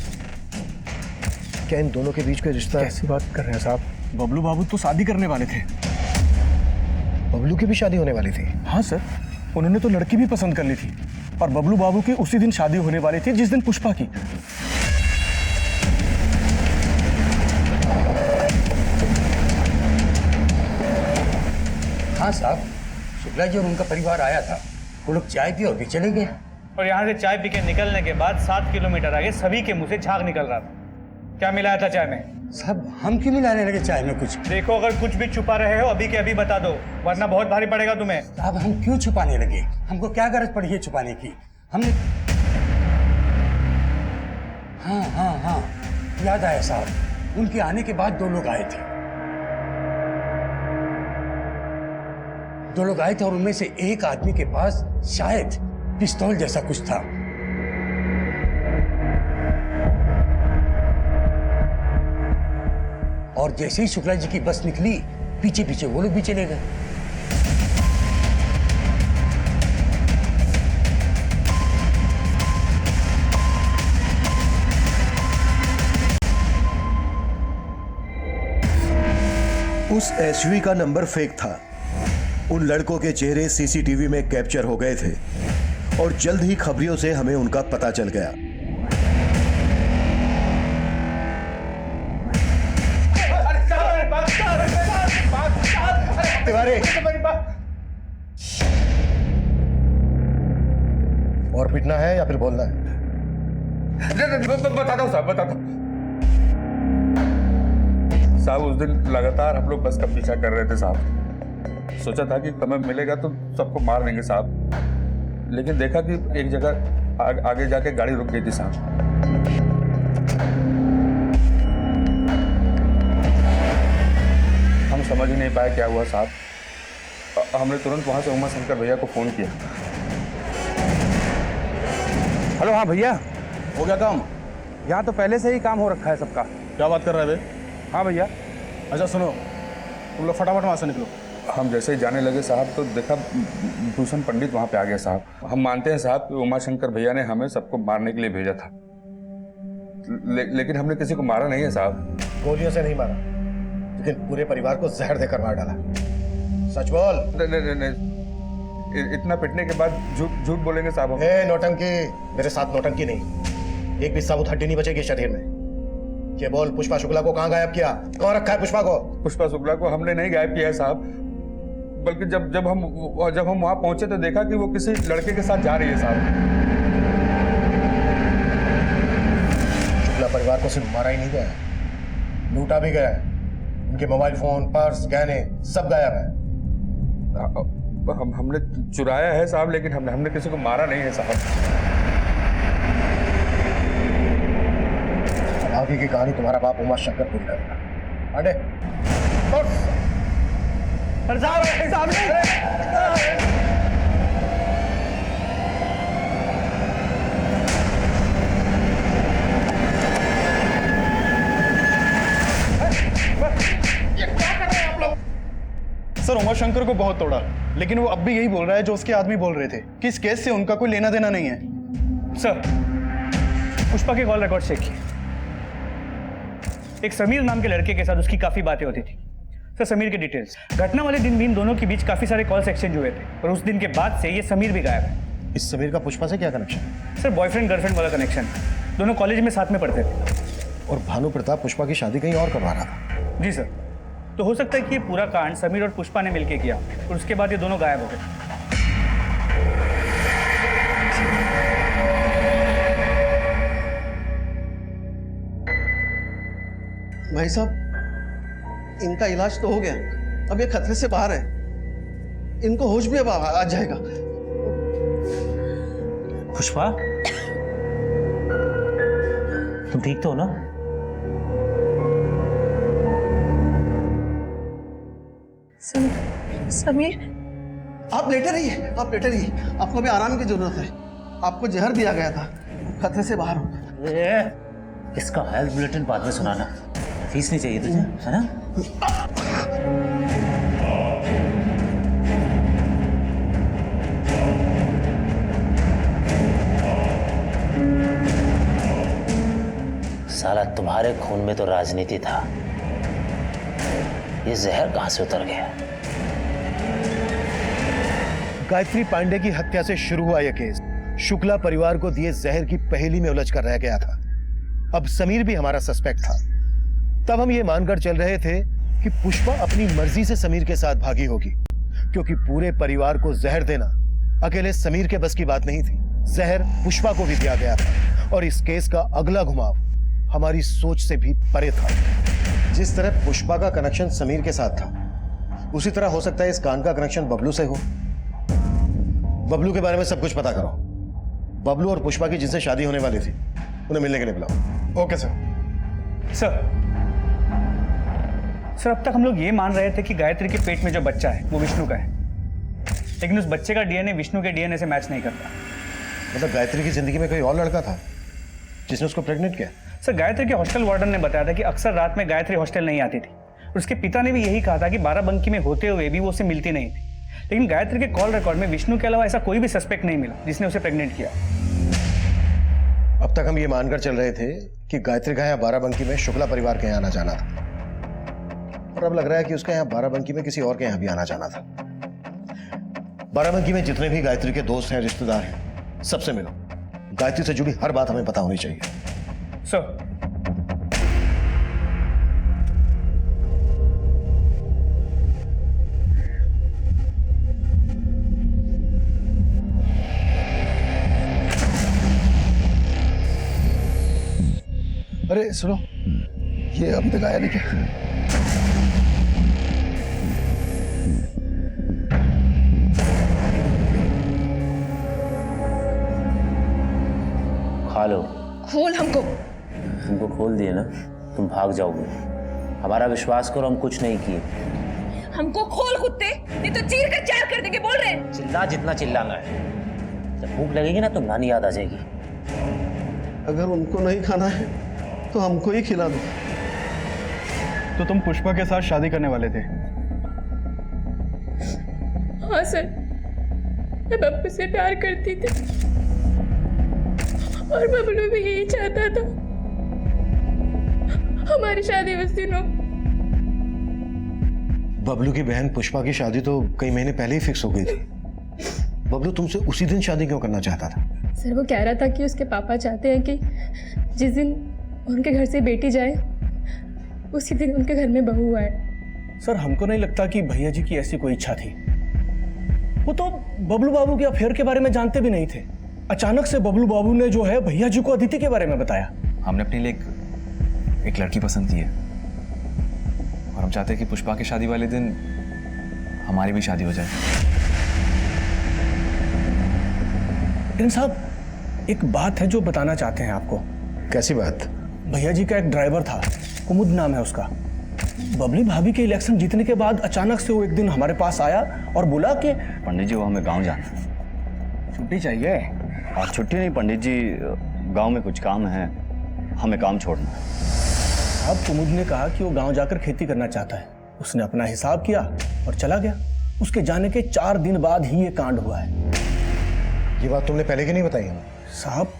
क्या इन दोनों के बीच कोई रिश्ता? कैसी बात कर रहे हैं साहब? बबलू बाबू तो शादी करने वाले थे। बबलू की भी शादी होने वाली थी? हाँ सर, उन्होंने तो लड़की भी पसंद कर ली थी और बबलू बाबू की उसी दिन शादी होने वाली थी जिस दिन पुष्पा की। हाँ साहब, शुक्ला जी और उनका परिवार आया था, वो लोग चाय पी और चले गए। और यहाँ से चाय पी के निकलने के बाद 7 किलोमीटर आगे सभी के मुंह से झाग निकल रहा था। क्या मिलाया था चाय में? साहब, हम क्यों मिलाने लगे चाय में कुछ? देखो, अगर कुछ भी छुपा रहे हो अभी के अभी बता दो, वरना बहुत भारी पड़ेगा तुम्हें। साहब, हम क्यों छुपाने लगे? हमको क्या गरज पड़ी है छुपाने की? हमने हाँ, याद आया साहब, उनके आने के बाद 2 लोग आए थे। 2 लोग आए थे और उनमें से एक आदमी के पास शायद पिस्तौल जैसा कुछ था। और जैसे ही शुक्ला जी की बस निकली, पीछे पीछे वो लोग भी चले गए। उस एसयूवी का नंबर फेक था। उन लड़कों के चेहरे सीसीटीवी में कैप्चर हो गए थे और जल्द ही खबरियों से हमें उनका पता चल गया। तिवारी, और पिटना है या फिर बोलना है? बताता हूँ साहब, बताता हूँ साहब। उस दिन लगातार हम लोग बस का पीछा कर रहे थे साहब। सोचा था कि समय मिलेगा तो सबको मार देंगे साहब, लेकिन देखा कि एक जगह आगे जाके गाड़ी रुक गई थी साहब। हम समझ ही नहीं पाए क्या हुआ साहब। हमने तुरंत वहां से उमा शंकर भैया को फोन किया। हेलो, हाँ भैया, हो गया काम? यहाँ तो पहले से ही काम हो रखा है सबका। क्या बात कर रहे हैं बे? हाँ भैया। अच्छा सुनो, तुम लोग फटाफट वहाँ से निकलो। हम जैसे ही जाने लगे साहब तो देखा भूषण पंडित वहाँ पे आ गया साहब। हम मानते हैं साहब कि उमाशंकर भैया ने हमें सबको मारने के लिए भेजा था, लेकिन हमने किसी को मारा नहीं है साहब। गोलियों से नहीं मारा, लेकिन पूरे परिवार को जहर देकर मार डाला। सच बोल। नहीं, इतना पिटने के बाद झूठ बोलेंगे साहब? नौटंकी, मेरे साथ नौटंकी नहीं। एक भी साबुत हड्डी नहीं बचेगी शरीर में। ये बोल, पुष्पा शुक्ला को कहाँ गायब किया? कहाँ रखा है पुष्पा को? पुष्पा शुक्ला को हमने नहीं गायब किया है साहब, बल्कि जब हम वहां पहुंचे तो देखा कि वो किसी लड़के के साथ जा रही है साहब। शुक्ला परिवार को सिर्फ मारा ही नहीं गया, लूटा भी गया है। उनके मोबाइल फोन, पर्स, गहने सब गायब है। हमने चुराया है साहब, लेकिन हमने किसी को मारा नहीं है साहब। आगे की कहानी तुम्हारा बाप उमाशंकर पूरी करेगा। अरे सर, उमाशंकर को बहुत तोड़ा, लेकिन वो अब भी यही बोल रहा है जो उसके आदमी बोल रहे थे कि इस केस से उनका कोई लेना देना नहीं है। सर, पुष्पा के कॉल रिकॉर्ड चेक किए। एक समीर नाम के लड़के के साथ उसकी काफी बातें होती थी। सर, समीर के डिटेल्स, घटना वाले दिन भी इन दोनों के बीच काफी सारे कॉल्स एक्सचेंज हुए थे, और उस दिन के बाद से ये समीर भी गायब है। इस समीर का पुष्पा से क्या कनेक्शन? सर, बॉयफ्रेंड गर्लफ्रेंड वाला कनेक्शन। दोनों कॉलेज में साथ में पढ़ते थे। और भानु प्रताप पुष्पा की शादी कहीं और करवा रहा था। जी सर। तो हो सकता है कि ये पूरा कांड समीर और पुष्पा ने मिलकर किया, और उसके बाद ये दोनों गायब हो गए। भाई साहब, इनका इलाज तो हो गया, अब ये खतरे से बाहर है। इनको होश भी अब आ जाएगा। पुष्पा, तुम ठीक तो हो ना? समीर, आप लेटे रहिए, आप लेटे रहिए। आपको अभी आराम की जरूरत है। आपको जहर दिया गया था, खतरे से बाहर हो। इसका हेल्थ बुलेटिन बाद में सुनाना। फीस नहीं चाहिए तुझे, है ना? साला, तुम्हारे खून में तो राजनीति था, ये जहर कहां से उतर गया? गायत्री पांडे की हत्या से शुरू हुआ यह केस शुक्ला परिवार को दिए जहर की पहेली में उलझ कर रह गया था। अब समीर भी हमारा सस्पेक्ट था। तब हम ये मानकर चल रहे थे कि पुष्पा अपनी मर्जी से समीर के साथ भागी होगी, क्योंकि पूरे परिवार को जहर देना अकेले समीर के बस की बात नहीं थी। जहर पुष्पा को भी दिया गया था, और इस केस का अगला घुमाव हमारी सोच से भी परे था। जिस तरह पुष्पा का कनेक्शन समीर के साथ था, उसी तरह हो सकता है इस कांड का कनेक्शन बबलू से हो। बबलू के बारे में सब कुछ पता करो। बबलू और पुष्पा की जिनसे शादी होने वाली थी, उन्हें मिलने के लिए बुलाओ। Okay sir. सर, अब तक हम लोग ये मान रहे थे कि गायत्री के पेट में जो बच्चा है वो विष्णु का है, लेकिन उस बच्चे का डीएनए विष्णु के डीएनए से मैच नहीं करता। मतलब गायत्री की जिंदगी में कोई और लड़का था जिसने उसको प्रेग्नेंट किया? सर, गायत्री के हॉस्टल वार्डन ने बताया था कि अक्सर रात में गायत्री हॉस्टल नहीं आती थी। उसके पिता ने भी यही कहा था कि बाराबंकी में होते हुए भी वो उससे मिलती नहीं थी। लेकिन गायत्री के कॉल रिकॉर्ड में विष्णु के अलावा ऐसा कोई भी सस्पेक्ट नहीं मिला जिसने उसे प्रेग्नेंट किया। अब तक हम ये मानकर चल रहे थे कि गायत्री का यहाँ बाराबंकी में शुक्ला परिवार के यहाँ आना जाना था, और अब लग रहा है कि उसका यहाँ बाराबंकी में किसी और के यहाँ भी आना जाना था। बाराबंकी में जितने भी गायत्री के दोस्त हैं, रिश्तेदार हैं, सबसे मिलो। गायत्री से जुड़ी हर बात हमें पता होनी चाहिए। सर, अरे सुनो, ये अभी तक आया नहीं क्या? खा लो। खोल हमको। तुमको खोल दिए ना, तुम भाग जाओगे। हमारा विश्वास करो, हम कुछ नहीं किए। हमको खोल कुत्ते, नहीं तो चीर कर चार कर देंगे। बोल रहे हैं। चिल्ला जितना चिल्लाना है। जब भूख लगेगी ना तो नानी याद आ जाएगी। अगर उनको नहीं खाना है तो हमको ही खिला दो। तो तुम पुष्पा के साथ शादी करने वाले थे? हाँ सर, मैं बब्लू से प्यार करती थी और बबलू भी यही चाहता था। हमारी शादी उस दिन हो। बबलू की बहन पुष्पा की शादी तो कई महीने पहले ही फिक्स हो गई थी। बबलू तुमसे उसी दिन शादी क्यों करना चाहता था? सर वो कह रहा था कि उसके पापा चाहते हैं कि जिस दिन उनके घर से बेटी जाए उसी दिन उनके घर में बहू आए। सर हमको नहीं लगता कि भैया जी की ऐसी कोई इच्छा थी। वो तो बबलू बाबू के अफेयर के बारे में जानते भी नहीं थे। अचानक से बबलू बाबू ने जो है भैया जी को अदिति के बारे में बताया। हमने अपने लिए एक लड़की पसंद की है और हम चाहते हैं कि पुष्पा की शादी वाले दिन हमारी भी शादी हो जाए। लेकिन साहब एक बात है जो बताना चाहते हैं आपको। कैसी बात? भैया जी का एक ड्राइवर था, कुमुद नाम है उसका। बबली भाभी के इलेक्शन जीतने के बाद अचानक से वो एक दिन हमारे पास आया और बोला कि पंडित जी वो हमें गांव जाना है, छुट्टी चाहिए। और छुट्टी नहीं पंडित जी, गांव में कुछ काम है, हमें काम छोड़ना है। अब कुमुद ने कहा कि वो गांव जाकर खेती करना चाहता है। उसने अपना हिसाब किया और चला गया। उसके जाने के 4 दिन बाद ही ये कांड हुआ है। ये बात तुमने पहले क्यों नहीं बताई हमें? साहब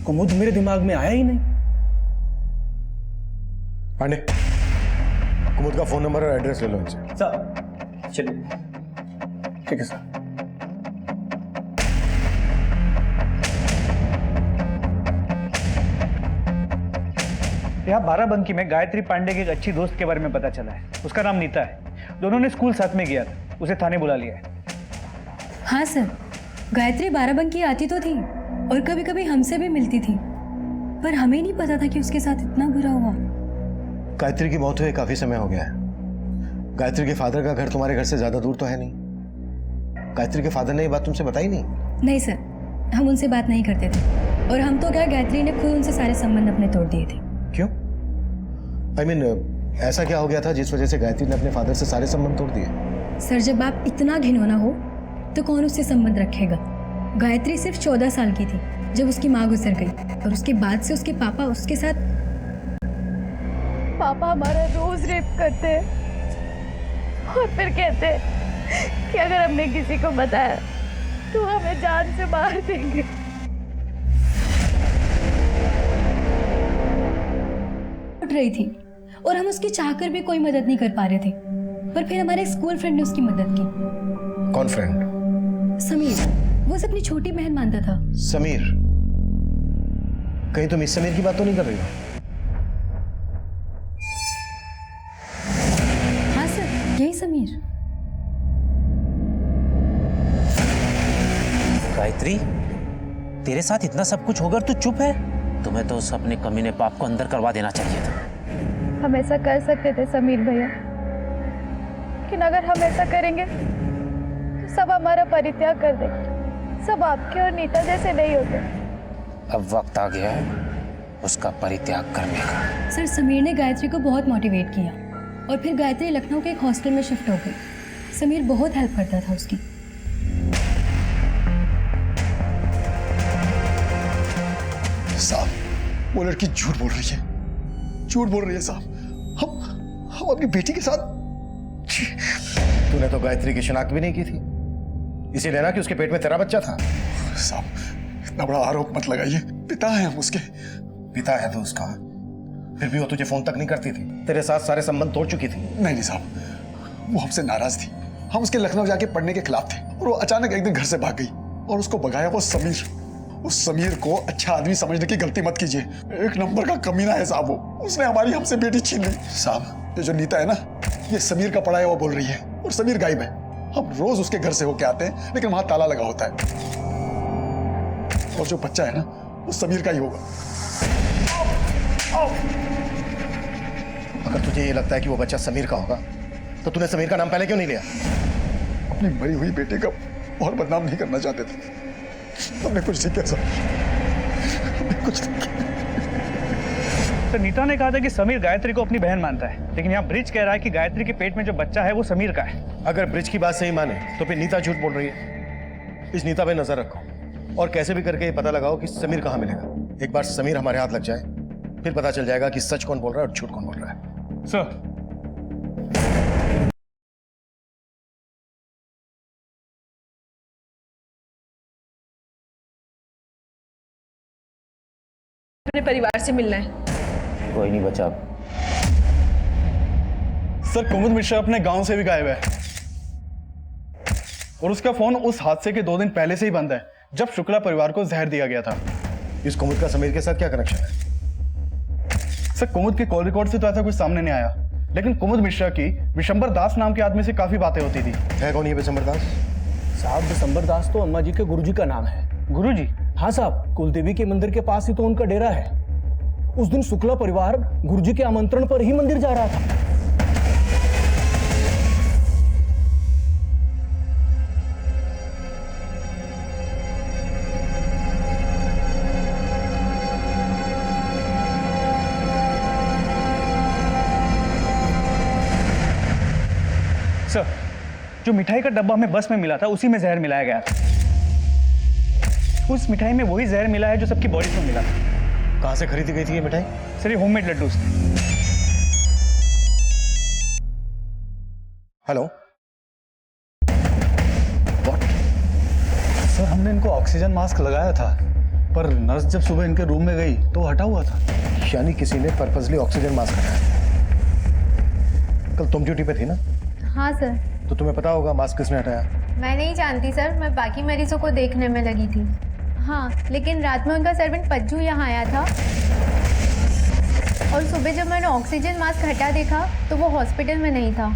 कुमुद मेरे दिमाग में आया ही नहीं। पांडे, कुमुद का फोन नंबर और एड्रेस ले लो इनसे। सर चलिए। ठीक है सर। यहाँ बाराबंकी में गायत्री पांडे की एक अच्छी दोस्त के बारे में पता चला है। उसका नाम नीता है। दोनों ने स्कूल साथ में किया था। उसे थाने बुला लिया है। हाँ सर, गायत्री बाराबंकी आती तो थी और कभी कभी हमसे भी मिलती थी, पर हमें नहीं पता था कि उसके साथ इतना बुरा हुआ। गायत्री की मौत हुए काफी समय हो गया है। गायत्री के फादर का घर तुम्हारे घर से ज्यादा दूर तो है नहीं। गायत्री के फादर ने ये बात तुमसे बताई नहीं? नहीं सर, हम उनसे बात नहीं करते थे और हम तो क्या, गायत्री ने खुद उनसे सारे संबंध अपने तोड़ दिए थे। क्यों? I mean, ऐसा क्या हो गया था जिस वजह से गायत्री ने अपने फादर से सारे संबंध तोड़ दिए? सर जब आप इतना घिनौना हो तो कौन उससे संबंध रखेगा? गायत्री सिर्फ 14 साल की थी जब उसकी माँ गुजर गई और उसके बाद से उसके पापा उसके साथ। पापा हमारा रोज रेप करते हैं और फिर कहते हैं कि अगर हमने किसी को बताया तो हमें जान से मार देंगे। उठ रही थी और हम उसकी चाहकर भी कोई मदद नहीं कर पा रहे थे, पर फिर हमारे स्कूल फ्रेंड ने उसकी मदद की। कौन फ्रेंड? समीर, वो उसे अपनी छोटी बहन मानता था। समीर? कहीं तुम इस समीर की बात तो नहीं कर रही हो? हाँ सर, यही समीर। गायत्री, तेरे साथ इतना सब कुछ होकर तू चुप है? तुम्हें तो उस अपने कमीने पाप को अंदर करवा देना चाहिए था। हम ऐसा कर सकते थे समीर भैया, लेकिन अगर हम ऐसा करेंगे तो सब हमारा परित्याग कर देंगे। सब आपके और नीता जैसे नहीं होते। अब वक्त आ गया है उसका परित्याग करने का। सर समीर ने गायत्री को बहुत मोटिवेट किया और फिर गायत्री लखनऊ के एक हॉस्टल में शिफ्ट हो गई। समीर बहुत हेल्प करता था उसकी। साहब, वो लड़की झूठ बोल रही है, झूठ बोल रही है साहब। हम अपनी बेटी के साथ। तूने तो गायत्री की शिनाख्त भी नहीं की थी, इसीलिए ना कि उसके पेट में तेरा बच्चा था। साहब, इतना बड़ा आरोप मत लगाइए। पिता है हम उसके। पिता है तो उसका, फिर भी वो तुझे फोन तक नहीं करती थी, तेरे साथ सारे संबंध तोड़ चुकी थी। नहीं साहब, वो हमसे नाराज थी। हम उसके लखनऊ जाके पढ़ने के खिलाफ थे और वो अचानक एक दिन घर से भाग गई और उसको भगाया वो समीर। उस समीर को अच्छा आदमी समझने की गलती मत कीजिए। एक नंबर का कमीना है साहब वो। उसने हमारी हमसे बेटी छीन ली। साहब, ये जो नीता है ना, ये समीर का पढ़ा है वो बोल रही है, और समीर गायब है। हम रोज उसके घर से होके आते हैं, लेकिन वहां ताला लगा होता है। और जो बच्चा है ना, वो समीर का ही होगा। अगर तुझे ये लगता है कि वो बच्चा समीर का होगा, तो तूने समीर का नाम पहले क्यों नहीं लिया? अपनी मरी हुई बेटे का और बदनाम नहीं करना चाहते थे। हमने कुछ नहीं किया सर, हमने कुछ नहीं किया। तो नीता ने कहा था कि समीर गायत्री को अपनी बहन मानता है, लेकिन यहाँ ब्रिज कह रहा है कि गायत्री के पेट में जो बच्चा है वो समीर का है। अगर ब्रिज की बात सही माने तो फिर नीता झूठ बोल रही है। इस नीता पे नजर रखो, और कैसे भी करके ये पता लगाओ कि समीर कहाँ मिलेगा। एक बार समीर हमारे हाथ लग जाए फिर पता चल जाएगा कि सच कौन बोल रहा है और झूठ कौन बोल रहा है। सर, अपने परिवार से मिलना है। कोई नहीं बचा। सर, कुमुद मिश्रा अपने गांव से भी गायब है और उसका फोन उस हादसे के 2 दिन पहले से ही बंद है, जब शुक्ला परिवार को जहर दिया गया था। इस कुमुद का समीर के साथ क्या कनेक्शन है? सर, कुमुद के कॉल रिकॉर्ड से तो ऐसा कुछ सामने नहीं आया, लेकिन कुमुद मिश्रा की विशंबर दास नाम के आदमी से काफी बातें होती थी। है कौन ये विशंबर दास? साहब, विशंबर दास तो अम्मा जी के गुरुजी का नाम है। गुरुजी? हाँ साहब, कुलदेवी के मंदिर के पास ही तो उनका डेरा है। उस दिन शुक्ला परिवार गुरुजी के आमंत्रण पर ही मंदिर जा रहा था। सर, जो मिठाई का डब्बा हमें बस में मिला था उसी में जहर मिलाया गया था। उस मिठाई में वही जहर मिला है जो सबकी बॉडी में मिला था। कहां से खरीदी गई थी ये मिठाई? सर, ये होममेड लड्डू। हेलो, सर, हमने इनको ऑक्सीजन मास्क लगाया था, पर नर्स जब सुबह इनके रूम में गई तो हटा हुआ था। यानी किसी ने पर्पसली ऑक्सीजन मास्क हटाया। कल तुम ड्यूटी पे थी ना? हाँ सर। तो तुम्हें पता होगा मास्क किसने हटाया। मैं नहीं जानती सर, मैं बाकी मरीजों को देखने में लगी थी। हाँ, लेकिन रात में उनका सर्वेंट पज्जू यहाँ आया था और सुबह जब मैंने ऑक्सीजन मास्क हटा देखा तो वो हॉस्पिटल में नहीं था।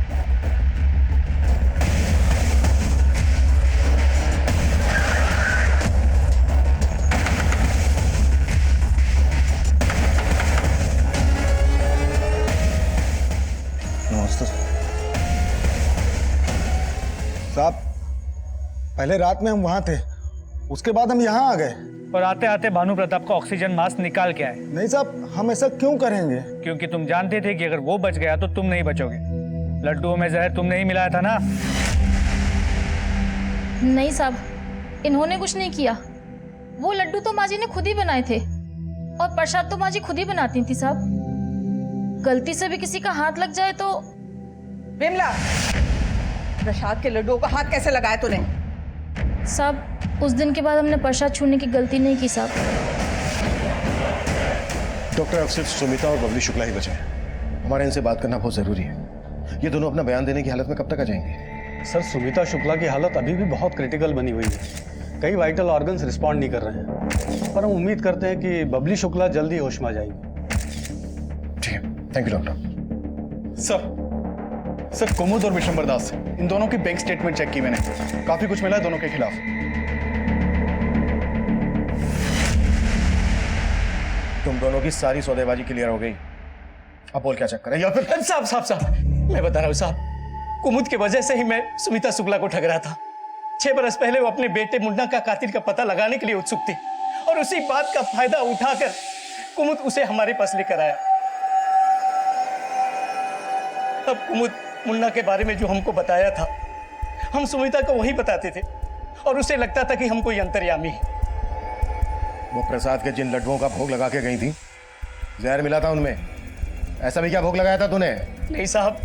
साहब, पहले रात में हम वहां थे, उसके बाद हम यहाँ आ गए और आते आते भानु प्रताप का ऑक्सीजन मास्क निकाल के आए। नहीं साहब, हम ऐसा क्यों करेंगे? क्योंकि तुम जानते थे कि अगर वो बच गया तो तुम नहीं बचोगे। लड्डुओं में जहर तुमने ही मिलाया था ना? नहीं साहब, इन्होंने कुछ नहीं किया। वो लड्डू तो माँ जी ने खुद ही बनाए थे और प्रसाद तो माँ जी खुद ही बनाती थी साहब। गलती से भी किसी का हाथ लग जाए तो। विमला, प्रसाद के लड्डुओं का हाथ कैसे लगाया तूने? साहब, उस दिन के बाद हमने प्रसाद छूने की गलती नहीं की साहब। डॉक्टर, अब सिर्फ सुमिता और बबली शुक्ला ही बचे हैं। हमारे इनसे बात करना बहुत जरूरी है। ये दोनों अपना बयान देने की हालत में कब तक आ जाएंगे? सर, सुमिता शुक्ला की हालत अभी भी बहुत क्रिटिकल बनी हुई है। कई वाइटल ऑर्गन्स रिस्पॉन्ड नहीं कर रहे हैं, पर हम उम्मीद करते हैं कि बबली शुक्ला जल्दी होश में आ जाएगी। ठीक है, थैंक यू डॉक्टर। सर, कुमुद और विशंबर दास, इन दोनों की बैंक स्टेटमेंट चेक की मैंने, काफी कुछ मिला है दोनों के खिलाफ। तुम दोनों की सारी सौदेबाजी क्लियर हो गई, अब बोल क्या चक्कर है? या फिर साहब, मैं बता रहा हूँ साहब, कुमुद की वजह से ही मैं सुमिता शुक्ला को ठग रहा था। 6 बरस पहले वो अपने बेटे मुन्ना का कातिल का पता लगाने के लिए उत्सुक थी और उसी बात का फायदा उठाकर कुमुद उसे हमारे पास लेकर आया। अब कुमुद मुन्ना के बारे में जो हमको बताया था, हम सुमिता को वही बताते थे और उसे लगता था कि हम कोई अंतर्यामी है। वो प्रसाद के जिन लड्डुओं का भोग लगा के गई थी, जहर मिला था उनमें। ऐसा भी क्या भोग लगाया था तूने? नहीं साहब,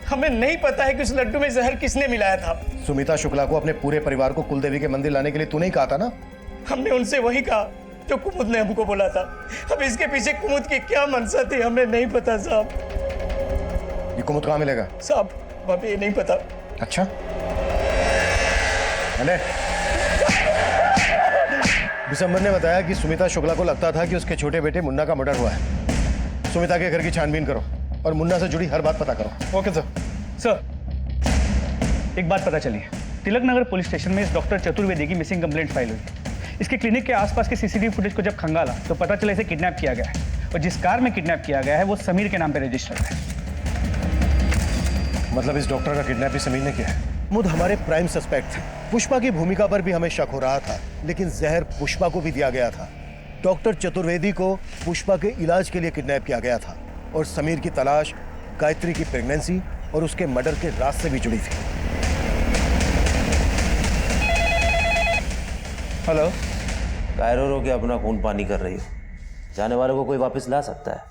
हमें नहीं पता है कि उस लड्डू में जहर किसने मिलाया था। सुमिता शुक्ला को अपने पूरे परिवार को कुलदेवी के मंदिर लाने के लिए तूने ही कहा था ना? हमने उनसे वही कहा जो कुमुद ने हमको बोला था। अब इसके पीछे कुमुद की क्या मंशा थी हमें नहीं पता साहब। ये कुमुद कहाँ मिलेगा? साहब, हमें ये नहीं पता। अच्छा, दिसंबर ने बताया कि सुमिता शुक्ला को लगता था कि उसके छोटे बेटे मुन्ना का मर्डर हुआ है। सुमिता के घर की छानबीन करो और मुन्ना से जुड़ी हर बात पता करो। Okay sir. सर, एक बात पता चली है। तिलक नगर पुलिस स्टेशन में इस डॉक्टर चतुर्वेदी की मिसिंग कंप्लेंट फाइल हुई। इसके क्लिनिक के आसपास के सीसीटीवी फुटेज को जब खंगाला तो पता चला इसे किडनैप किया गया है और जिस कार में किडनैप किया गया है वो समीर के नाम पे रजिस्टर्ड है। मतलब इस डॉक्टर का किडनैप भी समीर ने किया है? मुद हमारे प्राइम सस्पेक्ट थे। पुष्पा की भूमिका पर भी हमें शक हो रहा था, लेकिन जहर पुष्पा को भी दिया गया था। डॉक्टर चतुर्वेदी को पुष्पा के इलाज के लिए किडनैप किया गया था और समीर की तलाश गायत्री की प्रेगनेंसी और उसके मर्डर के राज से भी जुड़ी थी। हेलो। कायरो रो के अपना खून पानी कर रही हो। जाने वाले को कोई वापस ला सकता है?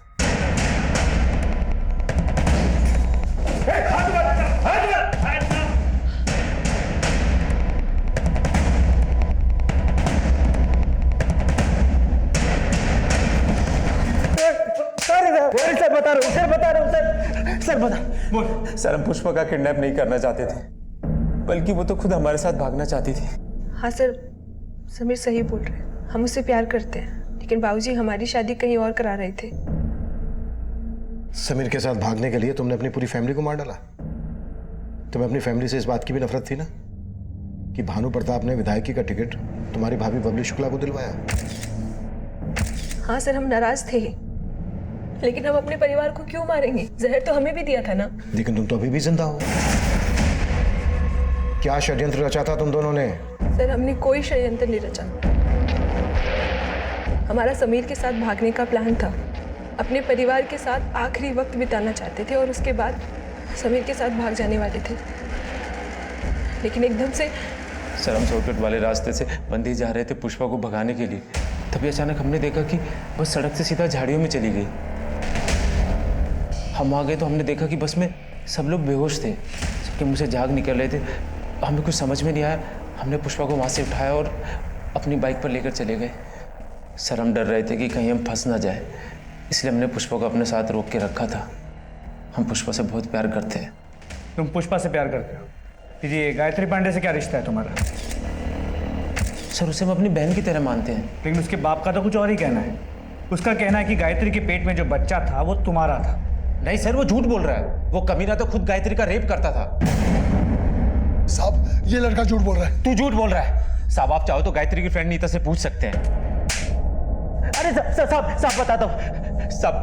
सर हम पुष्पा का किडनैप नहीं करना चाहते थे, बल्कि वो तो खुद हमारे साथ भागना चाहती थी। हाँ सर, समीर सही बोल रहे हैं। हम उससे प्यार करते हैं, लेकिन बाबूजी हमारी शादी कहीं और करा रहे थे। समीर के साथ भागने के लिए तुमने अपनी पूरी फैमिली को मार डाला। तुम्हें अपनी फैमिली से इस बात की भी नफरत थी ना कि भानु प्रताप ने विधायकी का टिकट तुम्हारी भाभी बबली शुक्ला को दिलवाया। हाँ सर, हम नाराज थे, लेकिन हम अपने परिवार को क्यों मारेंगे? जहर तो हमें भी दिया था ना। लेकिन तुम तो अभी भी जिंदा हो। क्या षड्यंत्र रचा था तुम दोनों ने? सर, हमने कोई षड्यंत्र नहीं रचा। हमारा समीर के साथ भागने का प्लान था। अपने परिवार के साथ आखिरी वक्त बिताना चाहते थे और उसके बाद समीर के साथ भाग जाने वाले थे, लेकिन एकदम से सर हम शॉर्टकट वाले रास्ते से बंदी जा रहे थे पुष्पा को भगाने के लिए, तभी अचानक हमने देखा कि बस सड़क से सीधा झाड़ियों में चली गई। हम आ गए तो हमने देखा कि बस में सब लोग बेहोश थे, सबके मुंह से झाग निकल रहे थे। हमें कुछ समझ में नहीं आया। हमने पुष्पा को वहाँ से उठाया और अपनी बाइक पर लेकर चले गए। सर हम डर रहे थे कि कहीं हम फंस ना जाए, इसलिए हमने पुष्पा को अपने साथ रोक के रखा था। हम पुष्पा से बहुत प्यार करते हैं। तुम पुष्पा से प्यार करते हो? जी, गायत्री पांडे से क्या रिश्ता है तुम्हारा? सर उसे हम अपनी बहन की तरह मानते हैं। लेकिन उसके बाप का तो कुछ और ही कहना है। उसका कहना है कि गायत्री के पेट में जो बच्चा था वो तुम्हारा था। नहीं सर, वो झूठ बोल रहा है। वो कमीना तो खुद गायत्री का रेप करता था। साहब ये लड़का झूठ बोल रहा है। तू झूठ बोल रहा है। साहब आप चाहो तो गायत्री की फ्रेंड नीता से पूछ सकते हैं। अरे साहब बताता हूँ। साहब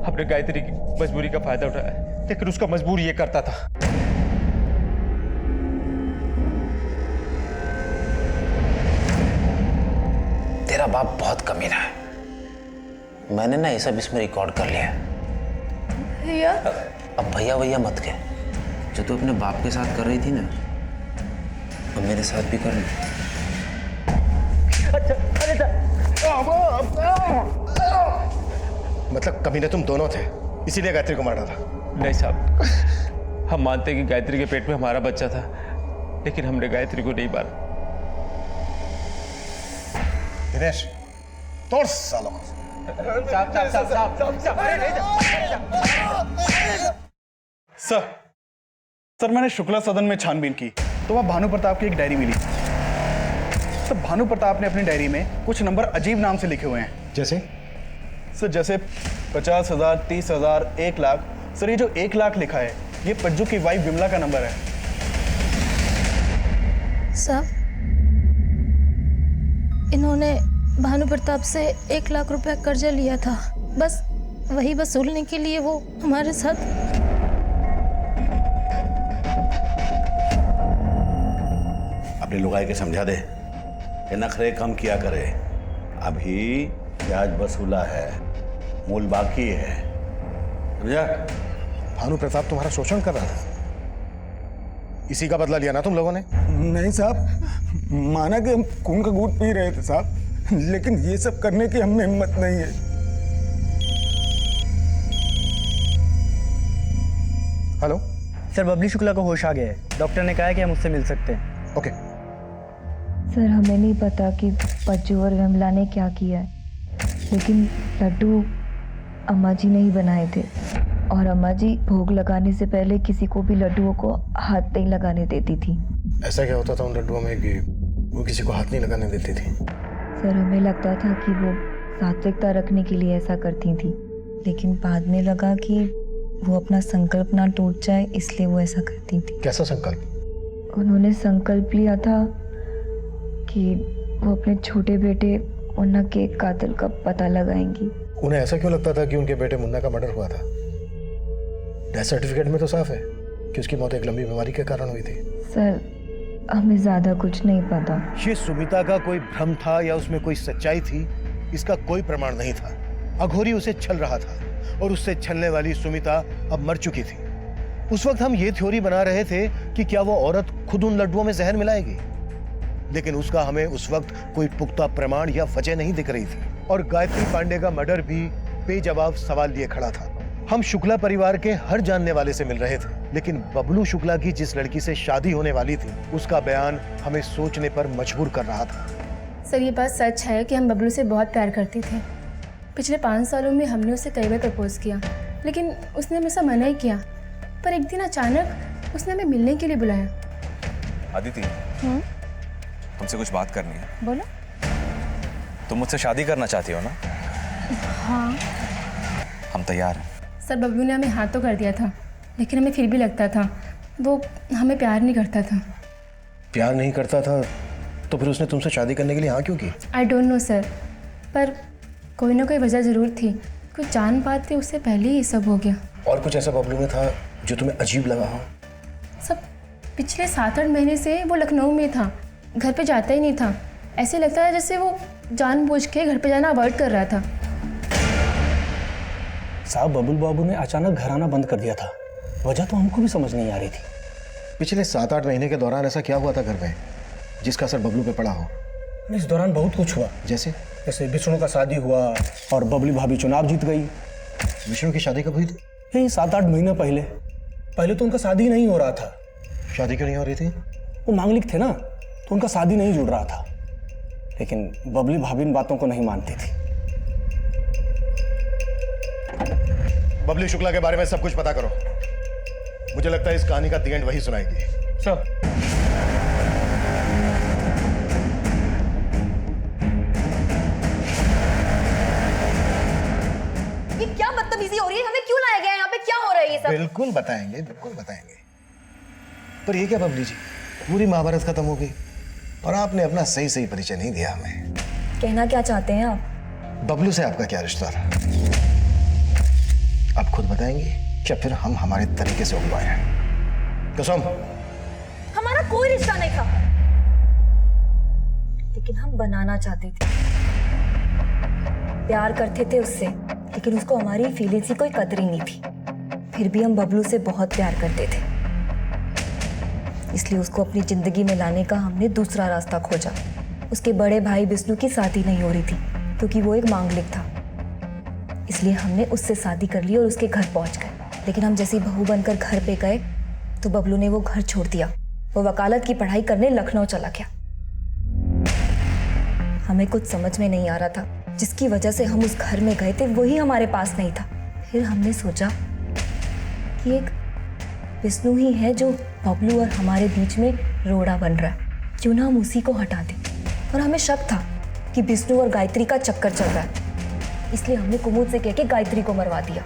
हमने गायत्री की मजबूरी का फायदा उठाया, लेकिन उसका मजबूर ये करता था। तेरा बाप बहुत कमीना है। मैंने ना ये सब इसमें रिकॉर्ड कर लिया है। भैया, अब भैया भैया मत कह। जो तू अपने बाप के साथ कर रही थी ना, अब मेरे साथ भी कर रही। मतलब कमीने तुम दोनों थे, इसीलिए गायत्री को मारा था? नहीं साहब, हम मानते हैं कि गायत्री के पेट में हमारा बच्चा था, लेकिन हमने गायत्री को नहीं मारा। दिनेश तोड़ सालों। सर मैंने शुक्ला सदन में छानबीन की तो वहाँ भानु प्रताप की एक डायरी मिली। सर भानु प्रताप ने अपनी डायरी में कुछ नंबर अजीब नाम से लिखे हुए हैं। जैसे? सर जैसे 50,000, 30,000, 1 लाख। सर ये जो 1 लाख लिखा है ये पज्जू की वाइफ विमला का नंबर है। साहब इन्होंने भानु प्रताप से 1 लाख रुपया कर्जा लिया था, बस वही वसूलने के लिए वो हमारे साथ। अपने लुगाई के समझा दे कि नखरे कम किया करे। अभी ब्याज वसूला है, मूल बाकी है, समझा? भानु प्रताप तुम्हारा शोषण कर रहा था, इसी का बदला लिया ना तुम लोगों ने? नहीं साहब, माना कि हम खून का घूंट पी रहे थे साहब, लेकिन ये सब करने की हमें हिम्मत नहीं है। हेलो सर, बबली शुक्ला को होश आ गया है। डॉक्टर ने कहा है कि हम उससे मिल सकते हैं। ओके। सर हमें नहीं पता कि पज्जू और विमला ने क्या किया है, लेकिन लड्डू अम्मा जी ने ही बनाए थे और अम्मा जी भोग लगाने से पहले किसी को भी लड्डुओं को हाथ नहीं लगाने देती थी। ऐसा क्या होता था उन लड्डुओं में कि वो किसी को हाथ नहीं लगाने देती थी? सर हमें लगता था कि वो सात्विकता रखने के लिए ऐसा करती थी, लेकिन बाद में लगा कि वो अपना संकल्प ना टूट जाए इसलिए वो ऐसा करती थी। कैसा संकल्प? उन्होंने संकल्प लिया था कि वो अपने छोटे बेटे मुन्ना के कातिल का पता लगाएंगी। उन्हें ऐसा क्यों लगता था कि उनके बेटे मुन्ना का मर्डर हुआ था? डेथ सर्टिफिकेट में तो साफ है कि उसकी मौत एक लंबी बीमारी के कारण हुई थी। सर हमें ज्यादा कुछ नहीं पता। ये सुमिता का कोई भ्रम था या उसमें कोई सच्चाई थी, इसका कोई प्रमाण नहीं था। अघोरी उसे छल रहा था और उससे छलने वाली सुमिता अब मर चुकी थी। उस वक्त हम ये थ्योरी बना रहे थे कि क्या वो औरत खुद उन लड्डुओं में जहर मिलाएगी, लेकिन उसका हमें उस वक्त कोई पुख्ता प्रमाण या वजह नहीं दिख रही थी। और गायत्री पांडे का मर्डर भी बेजवाब सवाल लिए खड़ा था। हम शुक्ला परिवार के हर जानने वाले से मिल रहे थे, लेकिन बबलू शुक्ला की जिस लड़की से शादी होने वाली थी उसका बयान हमें सोचने पर मजबूर कर रहा था। सर ये बात सच है कि हम बबलू से बहुत प्यार करते थे। पिछले 5 सालों में हमने उसे कई बार प्रपोज किया, लेकिन उसने हमेशा मना ही किया। पर एक दिन अचानक उसने हमें मिलने के लिए बुलाया। अदिति, तुमसे कुछ बात करनी है। बोलो। तुम मुझसे शादी करना चाहती हो ना? हाँ। हम तैयार हैं। सर बबलू ने हमें हाँ तो कर दिया था, लेकिन हमें फिर भी लगता था वो हमें प्यार नहीं करता था। प्यार नहीं करता था तो फिर उसने तुमसे शादी करने के लिए हाँ क्यों की? आई डोंट नो सर, पर कोई ना कोई वजह ज़रूर थी। कुछ जान पाते उससे पहले ही सब हो गया। और कुछ ऐसा बबलू में था जो तुम्हें अजीब लगा हो? सब पिछले 7-8 महीने से वो लखनऊ में था, घर पे जाता ही नहीं था। ऐसे लगता है जैसे वो जानबूझ के घर पे जाना अवॉइड कर रहा था। साहब बबलू बाबू ने अचानक घर आना बंद कर दिया था, वजह तो हमको भी समझ नहीं आ रही थी। पिछले 7-8 महीने के दौरान ऐसा क्या हुआ था घर में जिसका असर बबलू पे पड़ा हो? इस दौरान बहुत कुछ हुआ। जैसे विष्णु का शादी हुआ और बबली भाभी चुनाव जीत गई। विष्णु की शादी कब हुई थी? यही 7-8 महीने पहले। पहले तो उनका शादी नहीं हो रहा था। शादी क्यों नहीं हो रही थी? वो मांगलिक थे ना, तो उनका शादी नहीं जुड़ रहा था। लेकिन बबली भाभी इन बातों को नहीं मानती थी। बबली शुक्ला के बारे में सब कुछ पता करो। मुझे लगता है इस कहानी का दी एंड वही सुनाएगी। सर ये क्या बदतमीजी हो रही है? हमें क्यों लाया गया है यहाँ पे? क्या हो रहा है ये सब? बिल्कुल बताएंगे, बिल्कुल बताएंगे। पर ये क्या बबली जी, पूरी महाभारत खत्म हो गई और आपने अपना सही सही परिचय नहीं दिया हमें। कहना क्या चाहते हैं आप? बबलू से आपका क्या रिश्ता था? आप खुद बताएंगे या फिर हम हमारे तरीके से उगवाए हैं? कसम। हमारा कोई रिश्ता नहीं था, लेकिन हम बनाना चाहते थे। प्यार करते थे उससे, लेकिन उसको हमारी फीलिंग्स की कोई कदर ही नहीं थी। फिर भी हम बबलू से बहुत प्यार करते थे, इसलिए उसको अपनी जिंदगी में लाने का हमने दूसरा रास्ता खोजा। उसके बड़े भाई विष्णु की शादी नहीं हो रही थी क्योंकि वो एक मांगलिक था, इसलिए हमने उससे शादी कर ली और उसके घर पहुंच गए। लेकिन हम जैसे बहू बनकर घर पे गए तो बबलू ने वो घर छोड़ दिया। वो वकालत की पढ़ाई करने लखनऊ चला गया। हमें कुछ समझ में नहीं आ रहा था, जिसकी वजह से हम उस घर में गए थे वही हमारे पास नहीं था। फिर हमने सोचा कि एक विष्णु ही है जो बबलू और हमारे बीच में रोड़ा बन रहा है, क्यों ना हम उसी को हटा दें। और हमें शक था कि विष्णु और गायत्री का चक्कर चल रहा है, इसलिए हमने कुमुद से कह के गायत्री को मरवा दिया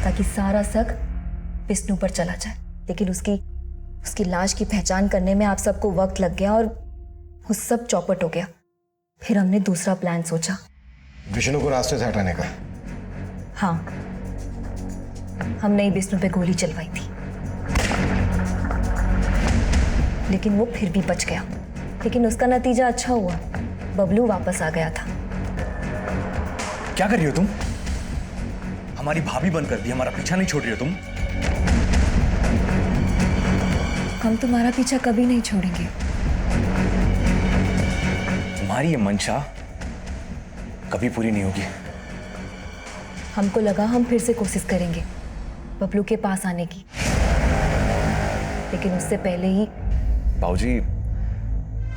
ताकि सारा शक विष्णु पर चला जाए। लेकिन उसकी लाश की पहचान करने में आप सबको वक्त लग गया और वो सब चौपट हो गया। फिर हमने दूसरा प्लान सोचा, विष्णु को रास्ते से हटाने का। हाँ, हमने विष्णु पे गोली चलवाई थी, लेकिन वो फिर भी बच गया। लेकिन उसका नतीजा अच्छा हुआ, बबलू वापस आ गया था। क्या कर रही हो तुम? हमारी भाभी बन कर दी, हमारा पीछा नहीं छोड़ रही हो तुम? हम तुम्हारा पीछा कभी नहीं छोड़ेंगे। तुम्हारी ये मंशा कभी पूरी नहीं होगी। हमको लगा हम फिर से कोशिश करेंगे बबलू के पास आने की, लेकिन उससे पहले ही बाबूजी,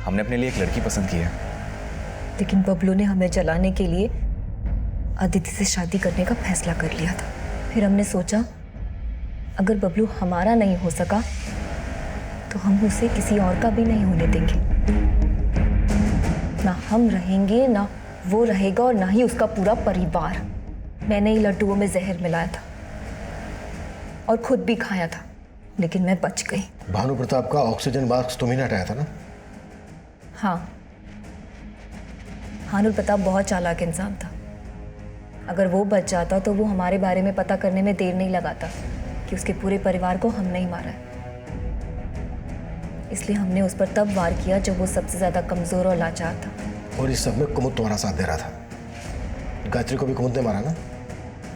हमने अपने लिए एक लड़की पसंद की है। लेकिन बबलू ने हमें जलाने के लिए अदिति से शादी करने का फैसला कर लिया था। फिर हमने सोचा अगर बबलू हमारा नहीं हो सका तो हम उसे किसी और का भी नहीं होने देंगे। ना हम रहेंगे, ना वो रहेगा, और ना ही उसका पूरा परिवार। मैंने ही लड्डुओं में जहर मिलाया था और खुद भी खाया था, लेकिन मैं बच गई। भानु प्रताप का ऑक्सीजन बॉक्स तुम ही ने हटाया था ना? हाँ, भानु प्रताप बहुत चालाक इंसान था। अगर वो बच जाता तो वो हमारे बारे में पता करने में देर नहीं लगाता कि उसके पूरे परिवार को हमने ही मारा है। इसलिए हमने उस पर तब वार किया जब वो सबसे ज्यादा कमजोर और लाचार था। और इस सब में कुमुद तुम्हारा साथ दे रहा था। गायत्री को भी कुमुद ने मारा ना?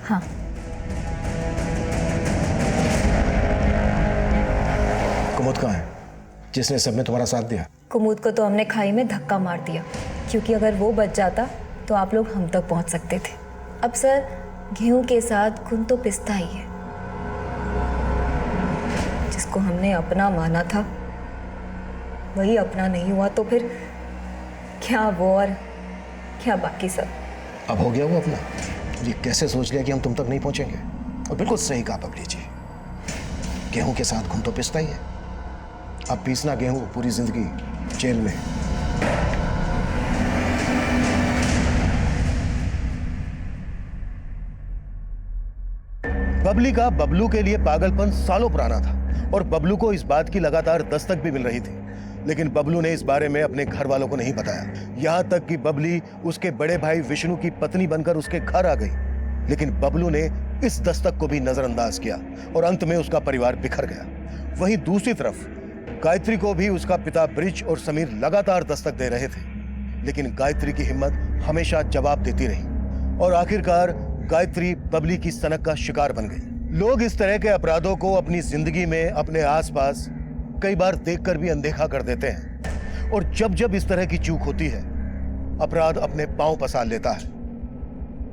हाँ। कुमुद कहाँ है? जिसने सब में तुम्हारा साथ दिया? कुमुद को तो हमने खाई में धक्का मार दिया, क्योंकि अगर वो बच जाता तो आप लोग हम तक पहुंच सकते थे। अब सर, गेहूं के साथ खून तो पिसता ही है। जिसको हमने अपना माना था वही अपना नहीं हुआ, तो फिर क्या वो और क्या बाकी सब। अब हो गया वो अपना। ये कैसे सोच लिया कि हम तुम तक नहीं पहुंचेंगे? और बिल्कुल सही कहा बबली जी, गेहूं के साथ खून तो पिसता ही है। अब पीसना गेहूं पूरी जिंदगी जेल में। बबली का बबलू के लिए पागलपन सालों पुराना था और बबलू को इस बात की लगातार दस्तक भी मिल रही थी, लेकिन बबलू ने इस बारे में अपने घर वालों को नहीं बताया। यहां तक कि बबली उसके बड़े भाई विष्णु की पत्नी बनकर उसके घर आ गई, लेकिन बबलू ने इस दस्तक को भी नजरअंदाज किया और अंत में उसका परिवार बिखर गया। वहीं दूसरी तरफ गायत्री को भी उसका पिता ब्रिज और समीर लगातार दस्तक दे रहे थे, लेकिन गायत्री की हिम्मत हमेशा जवाब देती रही और आखिरकार गायत्री बबली की सनक का शिकार बन गई। लोग इस तरह के अपराधों को अपनी जिंदगी में अपने आसपास कई बार देखकर भी अनदेखा कर देते हैं, और जब जब इस तरह की चूक होती है अपराध अपने पांव पसार लेता है।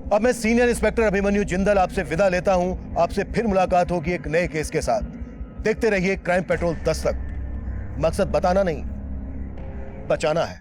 अब मैं सीनियर इंस्पेक्टर अभिमन्यु जिंदल आपसे विदा लेता हूं। आपसे फिर मुलाकात होगी एक नए केस के साथ। देखते रहिए क्राइम पेट्रोल दस्तक। मकसद बताना नहीं, बचाना है।